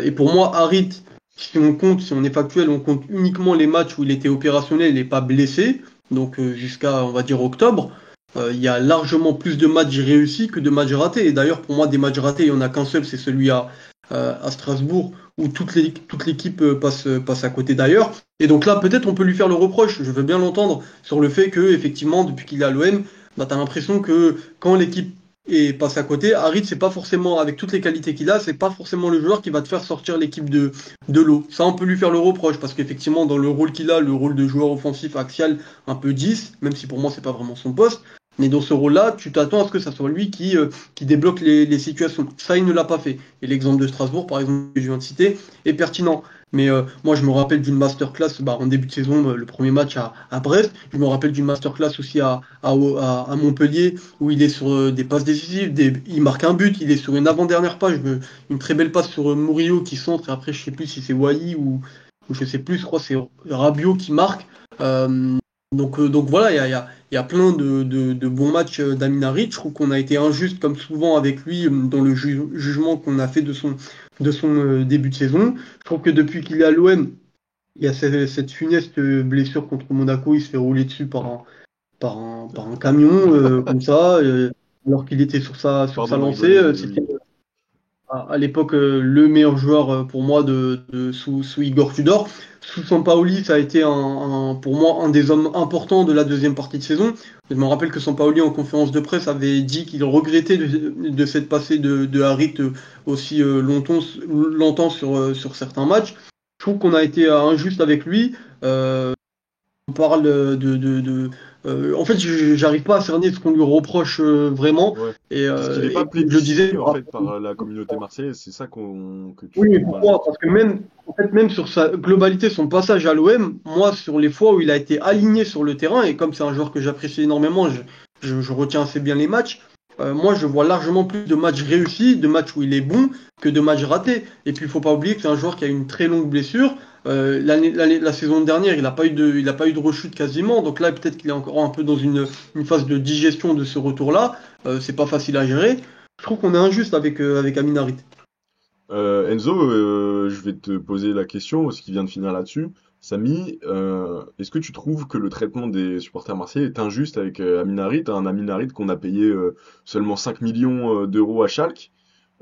Et pour moi, Harit, si on est factuel, on compte uniquement les matchs où il était opérationnel et pas blessé, donc jusqu'à, on va dire, octobre. Il y a largement plus de matchs réussis que de matchs ratés. Et d'ailleurs, pour moi, des matchs ratés, il n'y en a qu'un seul, c'est celui à Strasbourg, où toute l'équipe passe à côté d'ailleurs. Et donc là, peut-être on peut lui faire le reproche, je veux bien l'entendre, sur le fait que, effectivement, depuis qu'il est à l'OM, t'as l'impression que quand l'équipe passe à côté, Harit, c'est pas forcément, avec toutes les qualités qu'il a, c'est pas forcément le joueur qui va te faire sortir l'équipe de l'eau. Ça, on peut lui faire le reproche, parce qu'effectivement, dans le rôle qu'il a, le rôle de joueur offensif axial, un peu 10, même si pour moi, c'est pas vraiment son poste, mais dans ce rôle-là, tu t'attends à ce que ça soit lui qui débloque les situations. Ça, il ne l'a pas fait. Et l'exemple de Strasbourg, par exemple, que je viens de citer, est pertinent. Mais moi, je me rappelle d'une masterclass en début de saison, le premier match à Brest. Je me rappelle d'une masterclass aussi à Montpellier, où il est sur des passes décisives, il marque un but, il est sur une avant-dernière passe, une très belle passe sur Murillo qui centre, et après, je sais plus si c'est Wai ou je sais plus, je crois que c'est Rabiot qui marque. Donc voilà, il y a plein de bons matchs d'Amin Harit. Je trouve qu'on a été injuste comme souvent avec lui dans le jugement qu'on a fait de son début de saison. Je trouve que depuis qu'il est à l'OM, il y a cette funeste blessure contre Monaco, il se fait rouler dessus par un camion comme ça, alors qu'il était sur sa lancée. C'était à l'époque le meilleur joueur pour moi sous Igor Tudor. Sous Sampaoli, ça a été pour moi un des hommes importants de la deuxième partie de saison. Je me rappelle que Sampaoli en conférence de presse avait dit qu'il regrettait de s'être passé de Harit aussi longtemps sur certains matchs. Je trouve qu'on a été injuste avec lui. On parle en fait, j'arrive pas à cerner ce qu'on lui reproche vraiment. Ouais. Et, Parce qu'il n'est pas je le disais plébiscité en fait par la communauté marseillaise, c'est ça que tu oui, mais pourquoi? Parce que même sur sa globalité, son passage à l'OM, moi, sur les fois où il a été aligné sur le terrain, et comme c'est un joueur que j'apprécie énormément, je retiens assez bien les matchs, moi, je vois largement plus de matchs réussis, de matchs où il est bon, que de matchs ratés. Et puis, il faut pas oublier que c'est un joueur qui a une très longue blessure. La saison dernière, il a pas eu de rechute quasiment. Donc là, peut-être qu'il est encore un peu dans une phase de digestion de ce retour-là. C'est pas facile à gérer. Je trouve qu'on est injuste avec Amin Harit. Enzo, je vais te poser la question, parce qu'il vient de finir là-dessus. Samy, est-ce que tu trouves que le traitement des supporters marseillais est injuste avec Amin Harit, un Amin Harit qu'on a payé seulement 5 millions d'euros à Schalke,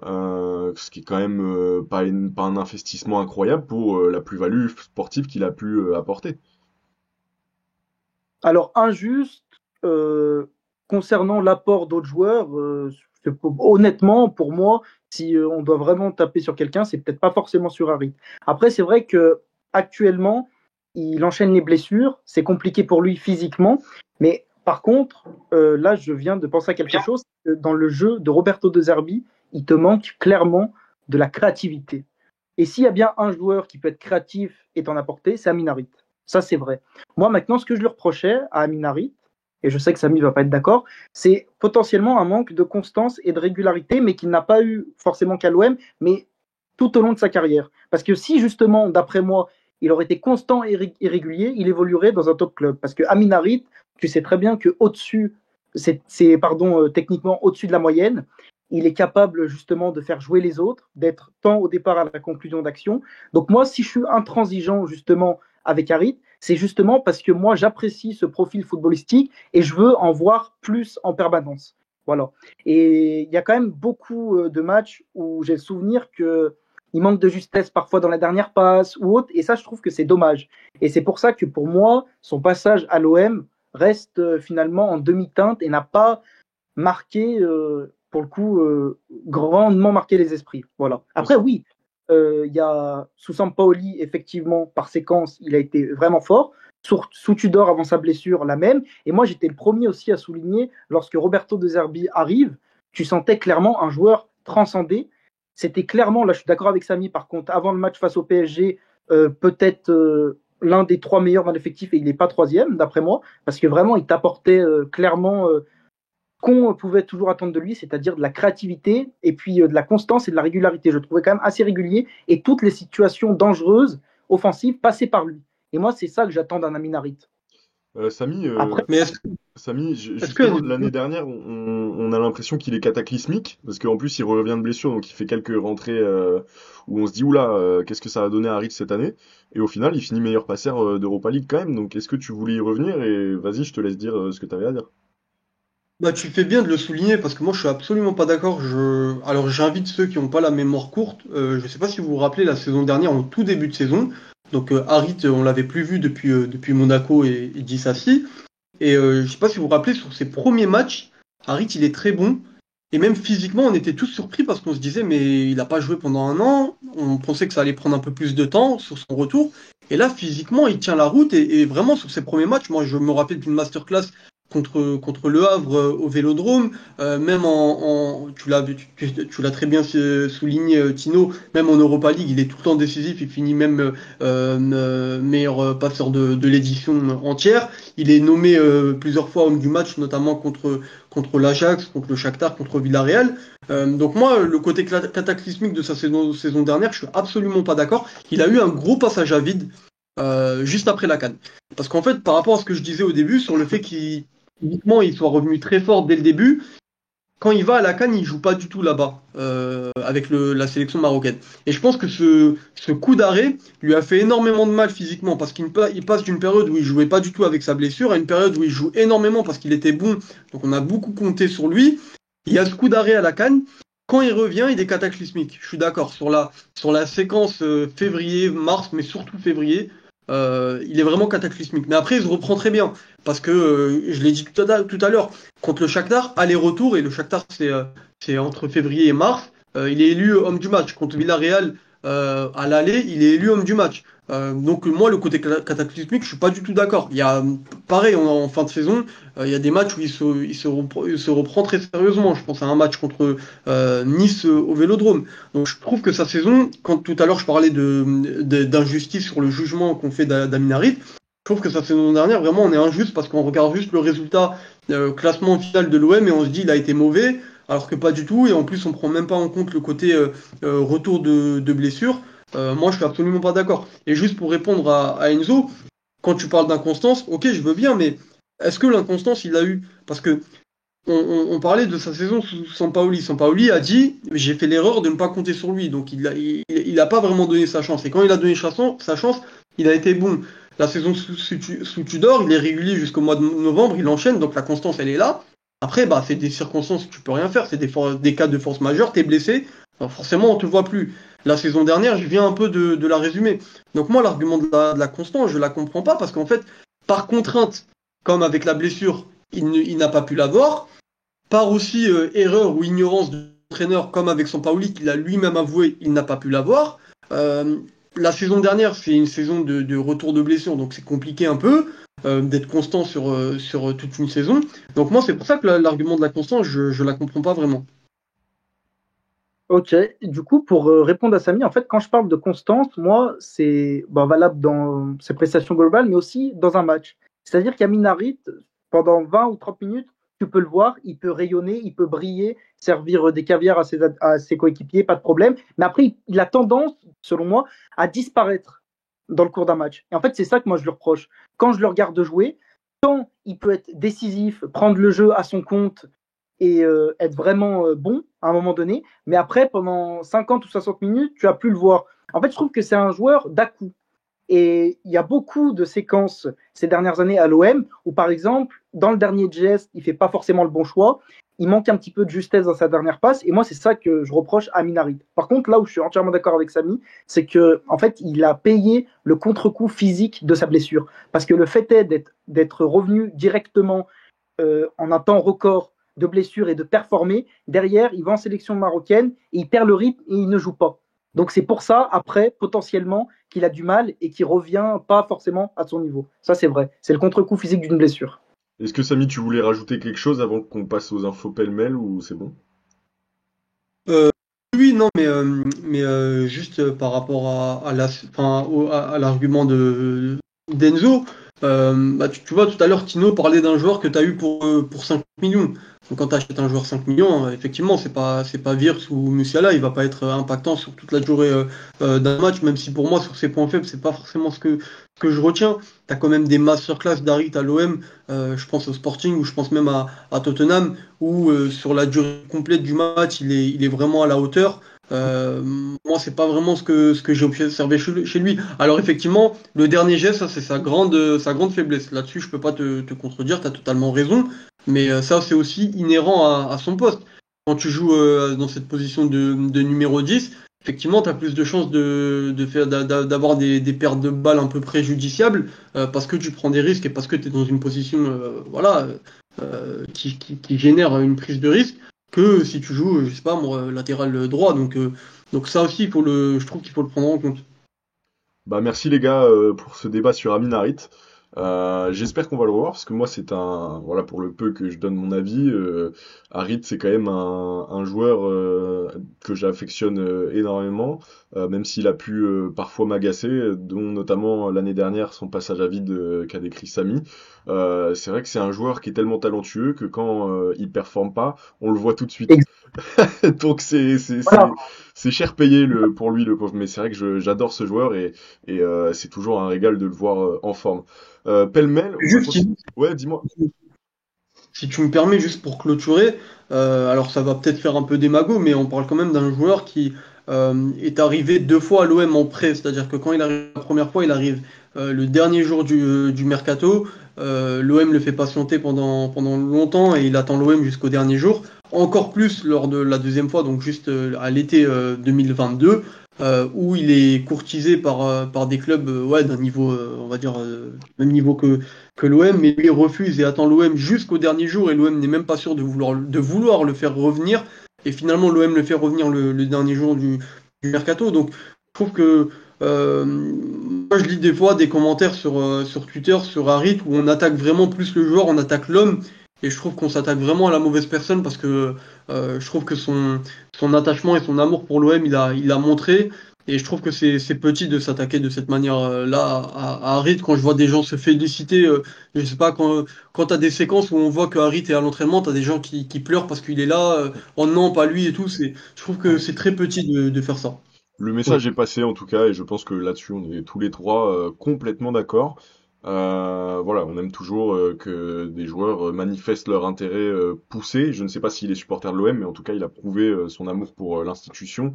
ce qui est quand même pas un investissement incroyable pour la plus-value sportive qu'il a pu apporter. Alors, injuste, concernant l'apport d'autres joueurs, honnêtement, pour moi, si on doit vraiment taper sur quelqu'un, c'est peut-être pas forcément sur Harit. Après, c'est vrai que actuellement, il enchaîne les blessures, c'est compliqué pour lui physiquement, mais par contre, là, je viens de penser à quelque chose. Dans le jeu de Roberto De Zerbi, il te manque clairement de la créativité. Et s'il y a bien un joueur qui peut être créatif et t'en apporter, c'est Amin Harit. Ça, c'est vrai. Moi, maintenant, ce que je lui reprochais à Amin Harit, et je sais que Samy ne va pas être d'accord, c'est potentiellement un manque de constance et de régularité, mais qu'il n'a pas eu forcément qu'à l'OM, mais tout au long de sa carrière. Parce que si justement, d'après moi, il aurait été constant et régulier, il évoluerait dans un top club. Parce que Amin Harit, tu sais très bien que au-dessus, techniquement au-dessus de la moyenne, il est capable justement de faire jouer les autres, d'être tant au départ à la conclusion d'action. Donc moi, si je suis intransigeant justement avec Harit, c'est justement parce que moi, j'apprécie ce profil footballistique et je veux en voir plus en permanence. Voilà. Et il y a quand même beaucoup de matchs où j'ai le souvenir qu'il manque de justesse parfois dans la dernière passe ou autre. Et ça, je trouve que c'est dommage. Et c'est pour ça que pour moi, son passage à l'OM reste finalement en demi-teinte et n'a pas marqué, pour le coup, grandement marqué les esprits. Voilà. Après, oui, il y a sous Sampaoli, effectivement, par séquence, il a été vraiment fort. Sous Tudor, avant sa blessure, la même. Et moi, j'étais le premier aussi à souligner, lorsque Roberto De Zerbi arrive, tu sentais clairement un joueur transcendé. C'était clairement, là je suis d'accord avec Samy, par contre, avant le match face au PSG, peut-être l'un des 3 meilleurs dans l'effectif, et il n'est pas troisième, d'après moi, parce que vraiment, il t'apportait clairement qu'on pouvait toujours attendre de lui, c'est-à-dire de la créativité et puis de la constance et de la régularité. Je le trouvais quand même assez régulier et toutes les situations dangereuses, offensives, passaient par lui. Et moi, c'est ça que j'attends d'un Amin Harit. Samy, Après, Mais Samy, est-ce que justement, l'année dernière, on a l'impression qu'il est cataclysmique, parce qu'en plus, il revient de blessure, donc il fait quelques rentrées où on se dit, oula, qu'est-ce que ça va donner à Harit cette année? Et au final, il finit meilleur passeur d'Europa League quand même, donc est-ce que tu voulais y revenir? Et vas-y, je te laisse dire ce que tu avais à dire. bah, tu fais bien de le souligner parce que moi je suis absolument pas d'accord. Alors j'invite ceux qui n'ont pas la mémoire courte. Je sais pas si vous vous rappelez la saison dernière, en tout début de saison. Donc Harit, on l'avait plus vu depuis Monaco et Dissassi. Et je sais pas si vous vous rappelez, sur ses premiers matchs, Harit il est très bon. Et même physiquement, on était tous surpris parce qu'on se disait mais il n'a pas joué pendant un an. On pensait que ça allait prendre un peu plus de temps sur son retour. Et là, physiquement, il tient la route. Et vraiment, sur ses premiers matchs, moi je me rappelle d'une masterclass contre Le Havre au Vélodrome, même tu l'as très bien souligné, Tino, même en Europa League, il est tout le temps décisif, il finit même meilleur passeur de l'édition entière. Il est nommé plusieurs fois homme du match, notamment contre l'Ajax, contre le Shakhtar, contre Villarreal. Donc moi, le côté cataclysmique de sa saison dernière, je suis absolument pas d'accord. Il a eu un gros passage à vide juste après la CAN. Parce qu'en fait, par rapport à ce que je disais au début, sur le fait uniquement il soit revenu très fort dès le début, quand il va à la CAN, il joue pas du tout là-bas avec la sélection marocaine. Et je pense que ce coup d'arrêt lui a fait énormément de mal physiquement parce qu'il passe d'une période où il jouait pas du tout avec sa blessure à une période où il joue énormément parce qu'il était bon. Donc on a beaucoup compté sur lui. Il y a ce coup d'arrêt à la CAN. Quand il revient, il est cataclysmique. Je suis d'accord sur la séquence février-mars, mais surtout février. Il est vraiment cataclysmique. Mais après, il se reprend très bien. Parce que, je l'ai dit tout à l'heure, contre le Shakhtar, aller-retour, et le Shakhtar, c'est entre février et mars, il est élu homme du match. Contre Villarreal, à l'aller, il est élu homme du match. Donc moi, le côté cataclysmique, je suis pas du tout d'accord. Il y a, pareil, en fin de saison, il y a des matchs où il se reprend très sérieusement. Je pense à un match contre Nice au Vélodrome. Donc je trouve que sa saison, quand tout à l'heure je parlais d'injustice sur le jugement qu'on fait d'Amin Harit, je trouve que sa saison dernière, vraiment, on est injuste parce qu'on regarde juste le résultat classement final de l'OM et on se dit il a été mauvais, alors que pas du tout. Et en plus, on prend même pas en compte le côté retour de blessure. Moi, je suis absolument pas d'accord. Et juste pour répondre à Enzo, quand tu parles d'inconstance, ok, je veux bien, mais est-ce que l'inconstance, il l'a eu? Parce que on parlait de sa saison sous Sampaoli. Sampaoli a dit j'ai fait l'erreur de ne pas compter sur lui, donc il a pas vraiment donné sa chance. Et quand il a donné sa chance, il a été bon. La saison sous Tudor, il est régulier jusqu'au mois de novembre, il enchaîne, donc la constance elle est là. Après, bah c'est des circonstances, tu peux rien faire, c'est des cas de force majeure, t'es blessé, alors forcément on te voit plus. La saison dernière, je viens un peu de la résumer. Donc moi, l'argument de la constance, je la comprends pas parce qu'en fait, par contrainte, comme avec la blessure, il n'a pas pu l'avoir. Par aussi erreur ou ignorance de l'entraîneur, comme avec son Paoli, qu'il a lui-même avoué, il n'a pas pu l'avoir. Euh, la saison dernière, c'est une saison de retour de blessure, donc c'est compliqué un peu d'être constant sur toute une saison. Donc moi, c'est pour ça que l'argument de la constance, je la comprends pas vraiment. Ok, du coup, pour répondre à Samy, en fait, quand je parle de constance, moi, c'est valable dans ses prestations globales, mais aussi dans un match. C'est-à-dire qu'Amin Harit, pendant 20 ou 30 minutes, tu peux le voir, il peut rayonner, il peut briller, servir des caviars à ses coéquipiers, pas de problème. Mais après, il a tendance, selon moi, à disparaître dans le cours d'un match. Et en fait, c'est ça que moi, je lui reproche. Quand je le regarde jouer, tant il peut être décisif, prendre le jeu à son compte, et être vraiment bon à un moment donné. Mais après, pendant 50 ou 60 minutes, tu as pu le voir. En fait, je trouve que c'est un joueur d'à-coup. Et il y a beaucoup de séquences ces dernières années à l'OM où, par exemple, dans le dernier geste, il fait pas forcément le bon choix. Il manque un petit peu de justesse dans sa dernière passe. Et moi, c'est ça que je reproche à Minarit. Par contre, là où je suis entièrement d'accord avec Samy, c'est que, en fait, il a payé le contre-coup physique de sa blessure. Parce que le fait est d'être revenu directement en un temps record de blessures et de performer. Derrière, il va en sélection marocaine et il perd le rythme et il ne joue pas. Donc c'est pour ça, après, potentiellement, qu'il a du mal et qu'il revient pas forcément à son niveau. Ça, c'est vrai. C'est le contre-coup physique d'une blessure. Est-ce que Samy, tu voulais rajouter quelque chose avant qu'on passe aux infos pêle-mêle ou c'est bon? Euh, oui, non, mais juste par rapport à l'argument de d'Enzo, bah, tu vois, tout à l'heure, Tino parlait d'un joueur que tu as eu pour 5 millions. Donc, quand tu achètes un joueur 5 millions, effectivement, c'est pas Wirtz ou Musiala, il va pas être impactant sur toute la durée d'un match, même si pour moi, sur ses points faibles, c'est pas forcément ce que je retiens. Tu as quand même des masterclass d'Harit à l'OM, je pense au Sporting, ou je pense même à Tottenham, où sur la durée complète du match, il est vraiment à la hauteur. Moi, c'est pas vraiment ce que j'ai observé chez lui. Alors effectivement, le dernier geste, ça c'est sa grande faiblesse. Là-dessus, je peux pas te contredire, tu as totalement raison. Mais ça, c'est aussi inhérent à son poste. Quand tu joues dans cette position de numéro 10, effectivement, tu as plus de chances d'avoir des pertes de balles un peu préjudiciables parce que tu prends des risques et parce que tu es dans une position voilà, qui génère une prise de risque que si tu joues, je sais pas, moi, latéral droit. Donc ça aussi, je trouve qu'il faut le prendre en compte. Bah merci les gars pour ce débat sur Amin Harit. J'espère qu'on va le revoir parce que moi c'est voilà, pour le peu que je donne mon avis, Harit c'est quand même un joueur que j'affectionne énormément, même s'il a pu parfois m'agacer, dont notamment l'année dernière son passage à vide qu'a décrit Samy. C'est vrai que c'est un joueur qui est tellement talentueux que quand il performe pas, on le voit tout de suite. Donc Voilà. c'est cher payé pour lui le pauvre, mais c'est vrai que j'adore ce joueur et c'est toujours un régal de le voir en forme. Pêle-mêle, on va Juste, Ouais, dis-moi. si tu me permets, juste pour clôturer, alors ça va peut-être faire un peu démago, mais on parle quand même d'un joueur qui est arrivé 2 fois à l'OM en prêt, c'est-à-dire que quand il arrive la première fois, il arrive le dernier jour du mercato, l'OM le fait patienter pendant longtemps et il attend l'OM jusqu'au dernier jour, encore plus lors de la deuxième fois, donc juste à l'été 2022. Où il est courtisé par des clubs ouais, d'un niveau, on va dire, même niveau que l'OM, mais lui refuse et attend l'OM jusqu'au dernier jour et l'OM n'est même pas sûr de vouloir le faire revenir. Et finalement, l'OM le fait revenir le dernier jour du mercato. Donc, je trouve que moi, je lis des fois des commentaires sur Twitter, sur Harit, où on attaque vraiment plus le joueur, on attaque l'homme. Et je trouve qu'on s'attaque vraiment à la mauvaise personne parce que je trouve que son attachement et son amour pour l'OM, il a montré. Et je trouve que c'est petit de s'attaquer de cette manière-là à Harit. Quand je vois des gens se féliciter, je sais pas, quand t'as des séquences où on voit que Harit est à l'entraînement, t'as des gens qui pleurent parce qu'il est là, oh non, pas lui et tout. Je trouve que c'est très petit de faire ça. Le message est passé en tout cas et je pense que là-dessus on est tous les trois complètement d'accord. Voilà, on aime toujours que des joueurs manifestent leur intérêt poussé. Je ne sais pas s'il est supporter de l'OM, mais en tout cas, il a prouvé son amour pour l'institution.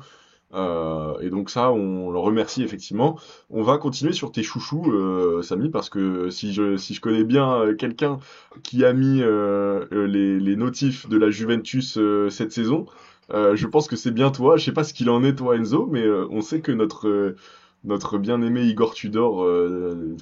Et donc ça, on le remercie effectivement. On va continuer sur tes chouchous, Samy, parce que si je connais bien quelqu'un qui a mis les notifs de la Juventus cette saison, je pense que c'est bien toi. Je sais pas ce qu'il en est toi, Enzo, mais on sait que notre bien-aimé Igor Tudor,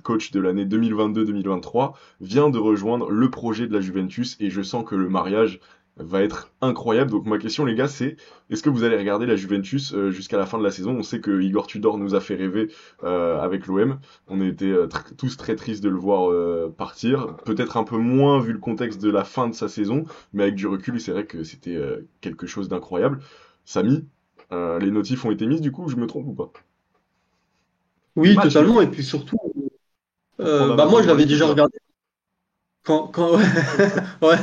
coach de l'année 2022-2023, vient de rejoindre le projet de la Juventus et je sens que le mariage va être incroyable. Donc ma question les gars c'est est-ce que vous allez regarder la Juventus jusqu'à la fin de la saison? On sait que Igor Tudor nous a fait rêver avec l'OM. On était tous très tristes de le voir partir. Peut-être un peu moins vu le contexte de la fin de sa saison, mais avec du recul c'est vrai que c'était quelque chose d'incroyable. Samy, les notifs ont été mises du coup, je me trompe ou pas? Du Oui, match même, totalement. Et puis surtout, pour prendre moi Amazon je Prime l'avais c'est déjà ça. regardé quand ouais.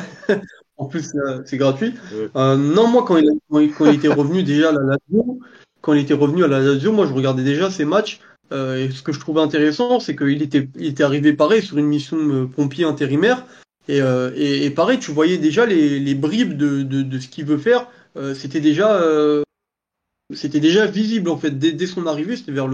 En plus, c'est gratuit. Ouais. Non, moi, quand il était revenu déjà à la Lazio, quand il était revenu à la Lazio, moi, je regardais déjà ses matchs. Et ce que je trouvais intéressant, c'est qu'il était arrivé pareil sur une mission pompier intérimaire. Et pareil, tu voyais déjà les bribes de ce qu'il veut faire. C'était déjà visible, en fait, dès son arrivée. C'était vers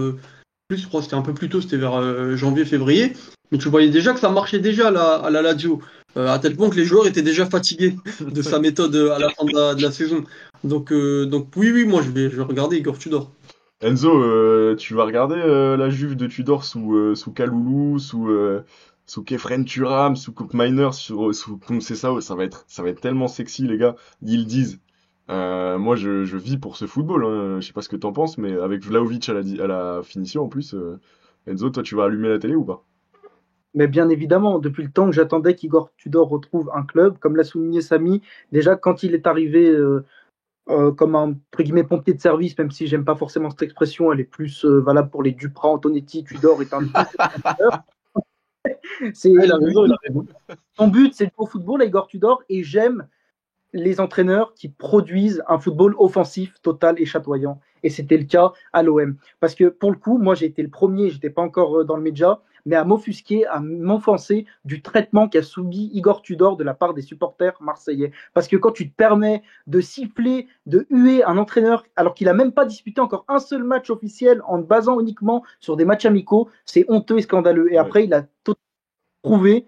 je crois que c'était un peu plus tôt, c'était vers janvier-février. Mais tu voyais déjà que ça marchait déjà à la Lazio, à tel point que les joueurs étaient déjà fatigués de sa méthode à la fin de la saison. Donc oui, oui, moi je vais regarder Igor Tudor. Enzo, tu vas regarder la Juve de Tudor sous Kalulu, sous Kefren Turam, sous Coupe Miners, sous Conceição, ça va être tellement sexy les gars. Ils disent. Moi je vis pour ce football, hein. Je sais pas ce que t'en penses, mais avec Vlahovic à la finition en plus, Enzo, toi tu vas allumer la télé ou pas? Mais bien évidemment, depuis le temps que j'attendais qu'Igor Tudor retrouve un club, comme l'a souligné Samy, déjà quand il est arrivé comme un entre guillemets, pompier de service, même si j'aime pas forcément cette expression, elle est plus valable pour les Duprat, Antonetti, Tudor est un très bon entraîneur. C'est Ah, il a lui, raison, il a raison. son but, c'est le beau football, Igor Tudor, et j'aime les entraîneurs qui produisent un football offensif total et chatoyant. Et c'était le cas à l'OM. Parce que pour le coup, moi j'ai été le premier, j'étais pas encore dans le média, mais à m'offusquer, à m'offenser du traitement qu'a subi Igor Tudor de la part des supporters marseillais. Parce que quand tu te permets de siffler, de huer un entraîneur alors qu'il a même pas disputé encore un seul match officiel en te basant uniquement sur des matchs amicaux, c'est honteux et scandaleux. Et Ouais. après, il a tout prouvé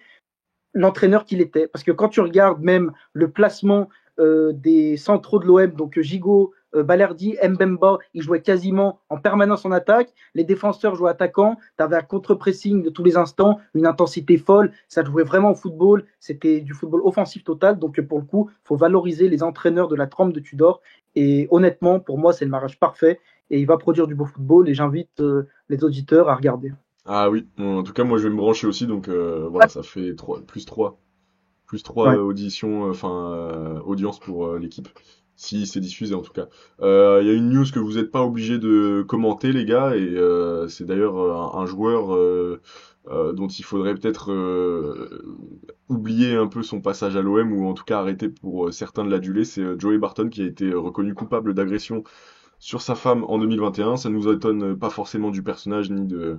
l'entraîneur qu'il était. Parce que quand tu regardes même le placement des centraux de l'OM, donc Gigot, Balerdi, Mbemba, ils jouaient quasiment en permanence en attaque. Les défenseurs jouaient attaquant. Tu avais un contre-pressing de tous les instants, une intensité folle. Ça jouait vraiment au football. C'était du football offensif total. Donc pour le coup, il faut valoriser les entraîneurs de la trempe de Tudor. Et honnêtement, pour moi, c'est le mariage parfait. Et il va produire du beau football. Et j'invite les auditeurs à regarder. Ah oui, bon, en tout cas moi je vais me brancher aussi, donc voilà, ça fait 3 plus 3 Ouais. auditions, enfin audience pour l'équipe, si c'est diffusé en tout cas. Il y a une news que vous n'êtes pas obligé de commenter les gars, et c'est d'ailleurs un joueur dont il faudrait peut-être oublier un peu son passage à l'OM, ou en tout cas arrêter pour certains de l'aduler, c'est Joey Barton qui a été reconnu coupable d'agression sur sa femme en 2021. Ça nous étonne pas forcément du personnage ni de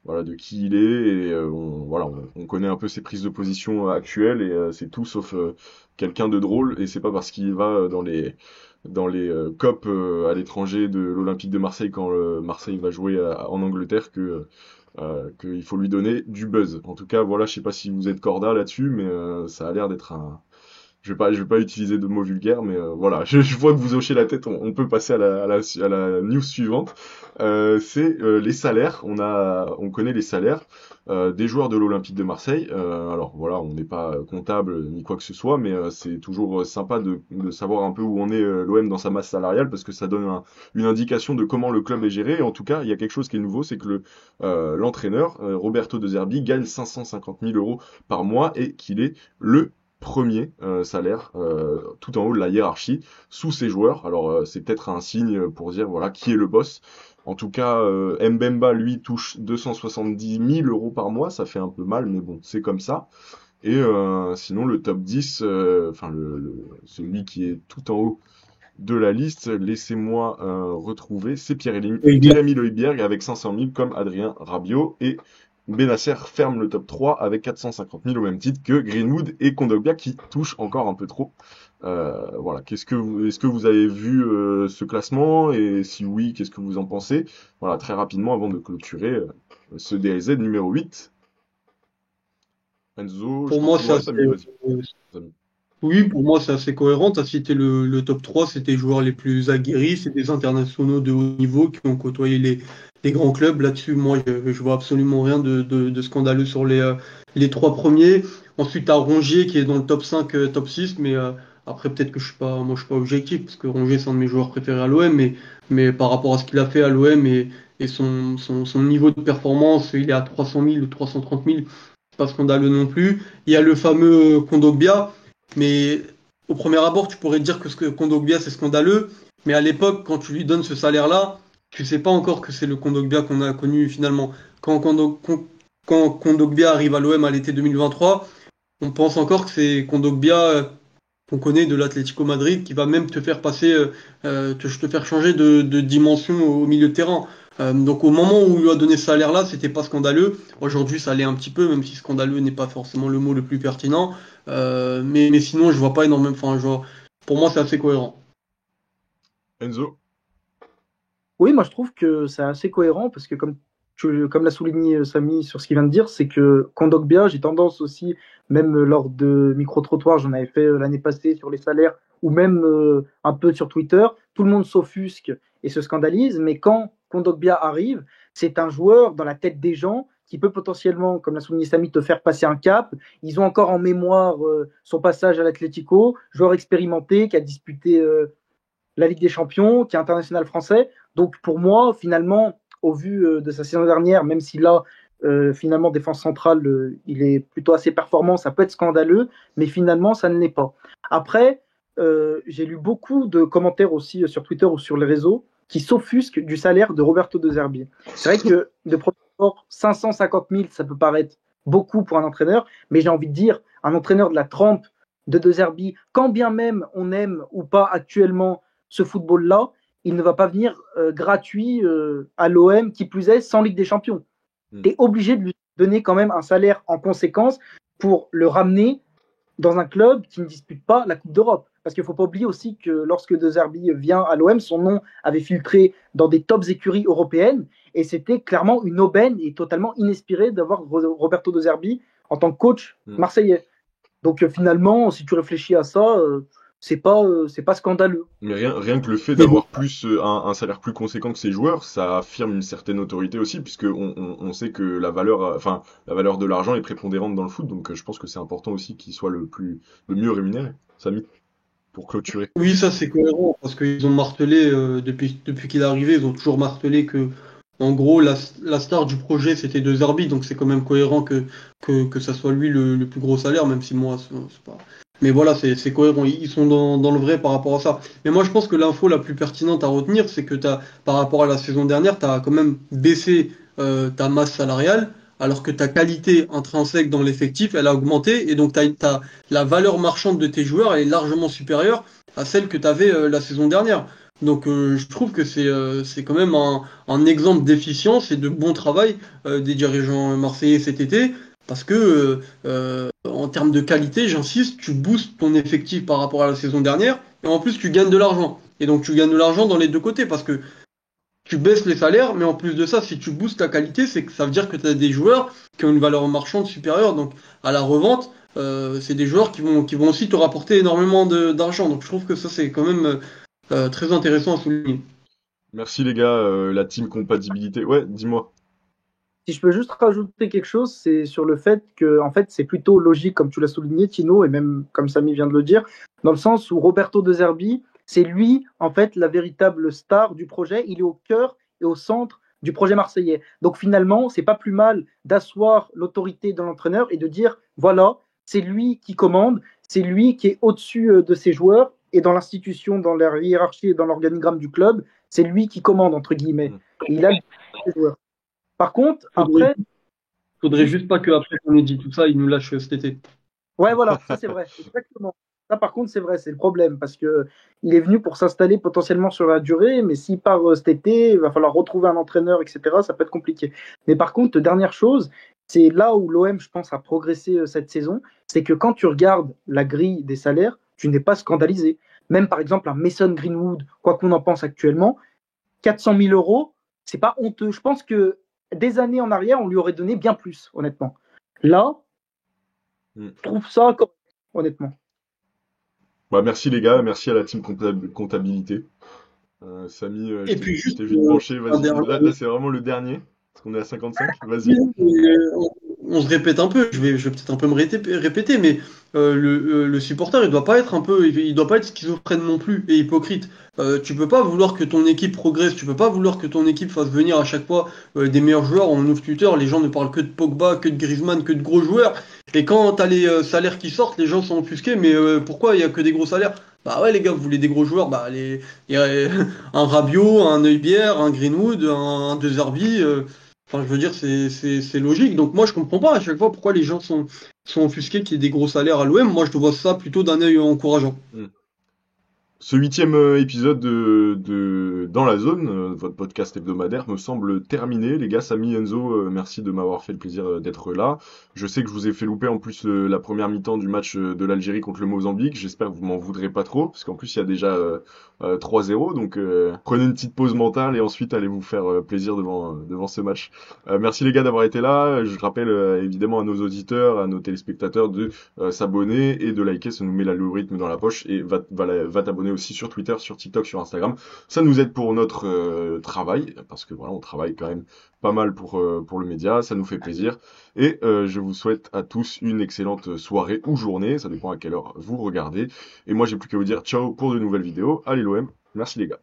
voilà de qui il est, et on connaît un peu ses prises de position actuelles, et c'est tout sauf quelqu'un de drôle, et c'est pas parce qu'il va dans les COP à l'étranger de l'Olympique de Marseille quand Marseille va jouer en Angleterre qu'il faut lui donner du buzz. En tout cas, voilà, je sais pas si vous êtes corda là-dessus, mais ça a l'air d'être un je vais pas utiliser de mots vulgaires, mais voilà, je vois que vous hochez la tête. On peut passer à la news suivante. C'est les salaires. On connaît les salaires des joueurs de l'Olympique de Marseille. Alors voilà, on n'est pas comptable ni quoi que ce soit, mais c'est toujours sympa de savoir un peu où on est l'OM dans sa masse salariale, parce que ça donne une indication de comment le club est géré. Et en tout cas, il y a quelque chose qui est nouveau, c'est que l'entraîneur Roberto De Zerbi gagne 550 000 euros par mois, et qu'il est le premier salaire tout en haut de la hiérarchie sous ses joueurs. Alors c'est peut-être un signe pour dire voilà qui est le boss. En tout cas, Mbemba lui touche 270 000 euros par mois, ça fait un peu mal, mais bon, c'est comme ça. Et sinon le top 10, enfin celui qui est tout en haut de la liste, laissez-moi retrouver, c'est Et bien, Pierre-Emile Højbjerg avec 500 000 comme Adrien Rabiot et Benasser ferme le top 3 avec 450 000 au même titre que Greenwood et Kondogbia qui touchent encore un peu trop. Voilà, est-ce que vous avez vu ce classement et si oui, qu'est-ce que vous en pensez? Voilà, très rapidement avant de clôturer ce DLZ numéro 8. Enzo, je Pour pense moi, que c'est ouais, assez, Samy, vas-y. Samy. oui, pour moi, c'est assez cohérent. Tu as cité le top 3, c'était les joueurs les plus aguerris, c'est des internationaux de haut niveau qui ont côtoyé les grands clubs. Là-dessus, moi, je vois absolument rien de scandaleux sur les trois premiers. Ensuite, tu as Rongier qui est dans le top 5, top 6, mais après, peut-être que je suis pas objectif, parce que Rongier, c'est un de mes joueurs préférés à l'OM, mais par rapport à ce qu'il a fait à l'OM et son niveau de performance, il est à 300 000 ou 330 000, c'est pas scandaleux non plus. Il y a le fameux Kondogbia. Mais au premier abord, tu pourrais dire que ce que Kondogbia, c'est scandaleux. Mais à l'époque, quand tu lui donnes ce salaire-là, tu sais pas encore que c'est le Kondogbia qu'on a connu finalement. Quand Kondogbia arrive à l'OM à l'été 2023, on pense encore que c'est Kondogbia qu'on connaît de l'Atlético Madrid qui va même te faire passer, te faire changer de dimension au milieu de terrain. Donc au moment où il lui a donné ce salaire-là, c'était pas scandaleux. Aujourd'hui, ça l'est un petit peu, même si scandaleux n'est pas forcément le mot le plus pertinent. Mais sinon, je vois pas énormément. Enfin, pour moi, c'est assez cohérent. Enzo? Oui, moi je trouve que c'est assez cohérent parce que comme l'a souligné Samy sur ce qu'il vient de dire, c'est que Kondogbia, j'ai tendance aussi, même lors de micro-trottoirs, j'en avais fait l'année passée sur les salaires, ou même un peu sur Twitter, tout le monde s'offusque et se scandalise, mais quand Kondogbia arrive, c'est un joueur dans la tête des gens qui peut potentiellement, comme l'a souligné Samy, te faire passer un cap. Ils ont encore en mémoire son passage à l'Atlético, joueur expérimenté qui a disputé la Ligue des Champions, qui est international français. Donc pour moi, finalement, au vu de sa saison dernière, même si là, finalement, défense centrale, il est plutôt assez performant, ça peut être scandaleux, mais finalement, ça ne l'est pas. Après, j'ai lu beaucoup de commentaires aussi sur Twitter ou sur les réseaux qui s'offusquent du salaire de Roberto De Zerbi. C'est vrai que de premier abord, 550 000, ça peut paraître beaucoup pour un entraîneur, mais j'ai envie de dire, un entraîneur de la trempe de De Zerbi, quand bien même on aime ou pas actuellement ce football-là, il ne va pas venir gratuit à l'OM, qui plus est, sans Ligue des Champions. Tu es obligé de lui donner quand même un salaire en conséquence pour le ramener dans un club qui ne dispute pas la Coupe d'Europe. Parce qu'il ne faut pas oublier aussi que lorsque De Zerbi vient à l'OM, son nom avait filtré dans des tops écuries européennes et c'était clairement une aubaine et totalement inespéré d'avoir Roberto De Zerbi en tant que coach marseillais. Donc finalement, si tu réfléchis à ça, c'est pas scandaleux. Mais rien que le fait d'avoir plus un salaire plus conséquent que ses joueurs, ça affirme une certaine autorité aussi, puisque on sait que la valeur, enfin la valeur de l'argent est prépondérante dans le foot, donc je pense que c'est important aussi qu'il soit le mieux rémunéré. Samy, pour clôturer. Oui, ça c'est cohérent parce qu'ils ont martelé depuis qu'il est arrivé, ils ont toujours martelé que en gros la star du projet c'était De Zerbi, donc c'est quand même cohérent que ça soit lui le plus gros salaire, même si moi c'est pas. Mais voilà, c'est cohérent, ils sont dans le vrai par rapport à ça. Mais moi je pense que l'info la plus pertinente à retenir, c'est que par rapport à la saison dernière, tu as quand même baissé ta masse salariale, alors que ta qualité intrinsèque dans l'effectif, elle a augmenté, et donc t'as la valeur marchande de tes joueurs, elle est largement supérieure à celle que tu avais la saison dernière. Donc je trouve que c'est quand même un exemple d'efficience et de bon travail des dirigeants marseillais cet été, parce que en termes de qualité, j'insiste, tu boostes ton effectif par rapport à la saison dernière, et en plus tu gagnes de l'argent. Et donc tu gagnes de l'argent dans les deux côtés, parce que tu baisses les salaires, mais en plus de ça, si tu boostes ta qualité, c'est que ça veut dire que tu as des joueurs qui ont une valeur marchande supérieure. Donc à la revente, c'est des joueurs qui vont aussi te rapporter énormément d'argent. Donc je trouve que ça c'est quand même très intéressant à souligner. Merci les gars, la team compatibilité. Ouais, dis-moi. Si je peux juste rajouter quelque chose, c'est sur le fait que en fait, c'est plutôt logique, comme tu l'as souligné, Tino, et même comme Samy vient de le dire, dans le sens où Roberto De Zerbi, c'est lui, en fait, la véritable star du projet. Il est au cœur et au centre du projet marseillais. Donc finalement, c'est pas plus mal d'asseoir l'autorité de l'entraîneur et de dire, voilà, c'est lui qui commande, c'est lui qui est au-dessus de ses joueurs et dans l'institution, dans la hiérarchie et dans l'organigramme du club, c'est lui qui commande, entre guillemets. Et il a les joueurs. Par contre, après. Faudrait juste pas qu'après qu'on ait dit tout ça, il nous lâche cet été. Ouais, voilà, ça c'est vrai, exactement. Ça, par contre, c'est vrai, c'est le problème, parce que il est venu pour s'installer potentiellement sur la durée, mais s'il part cet été, il va falloir retrouver un entraîneur, etc. Ça peut être compliqué. Mais par contre, dernière chose, c'est là où l'OM, je pense, a progressé cette saison. C'est que quand tu regardes la grille des salaires, tu n'es pas scandalisé. Même par exemple un Mason Greenwood, quoi qu'on en pense actuellement, 400 000 euros, c'est pas honteux. Je pense que des années en arrière, on lui aurait donné bien plus, honnêtement. Là, je trouve ça correct, honnêtement. Bah, merci les gars, merci à la team comptabilité. Samy, Et puis juste, je t'ai vu te pencher, un vas-y. dernier- Là, c'est vraiment le dernier, parce qu'on est à 55, Oui, vas-y. on se répète un peu, je vais peut-être un peu me répéter, mais le supporter, il doit pas être il doit pas être schizophrène non plus et hypocrite. Tu peux pas vouloir que ton équipe progresse, tu peux pas vouloir que ton équipe fasse venir à chaque fois des meilleurs joueurs. On ouvre Twitter, les gens ne parlent que de Pogba, que de Griezmann, que de gros joueurs. Et quand t'as les salaires qui sortent, les gens sont offusqués, mais pourquoi il y a que des gros salaires? Bah ouais les gars, vous voulez des gros joueurs, bah il y a, un Rabiot, un Neubier, un Greenwood, un De Zerbi. Enfin, je veux dire, c'est logique. Donc moi, je comprends pas à chaque fois pourquoi les gens sont offusqués qu'il y ait des gros salaires à l'OM. Moi, je vois ça plutôt d'un œil encourageant. Ce 8e épisode de Dans la zone, votre podcast hebdomadaire, me semble terminé. Les gars, Samy, Enzo, merci de m'avoir fait le plaisir d'être là. Je sais que je vous ai fait louper en plus la première mi-temps du match de l'Algérie contre le Mozambique. J'espère que vous m'en voudrez pas trop, parce qu'en plus il y a déjà 3-0. Donc prenez une petite pause mentale et ensuite allez vous faire plaisir devant ce match. Merci les gars d'avoir été là. Je rappelle évidemment à nos auditeurs, à nos téléspectateurs de s'abonner et de liker, ça nous met l'algorithme dans la poche, et va t'abonner aussi sur Twitter, sur TikTok, sur Instagram. Ça nous aide pour notre travail, parce que voilà, on travaille quand même pas mal pour le média, ça nous fait plaisir. Et je vous souhaite à tous une excellente soirée ou journée, ça dépend à quelle heure vous regardez. Et moi j'ai plus qu'à vous dire ciao pour de nouvelles vidéos. Allez l'OM, merci les gars.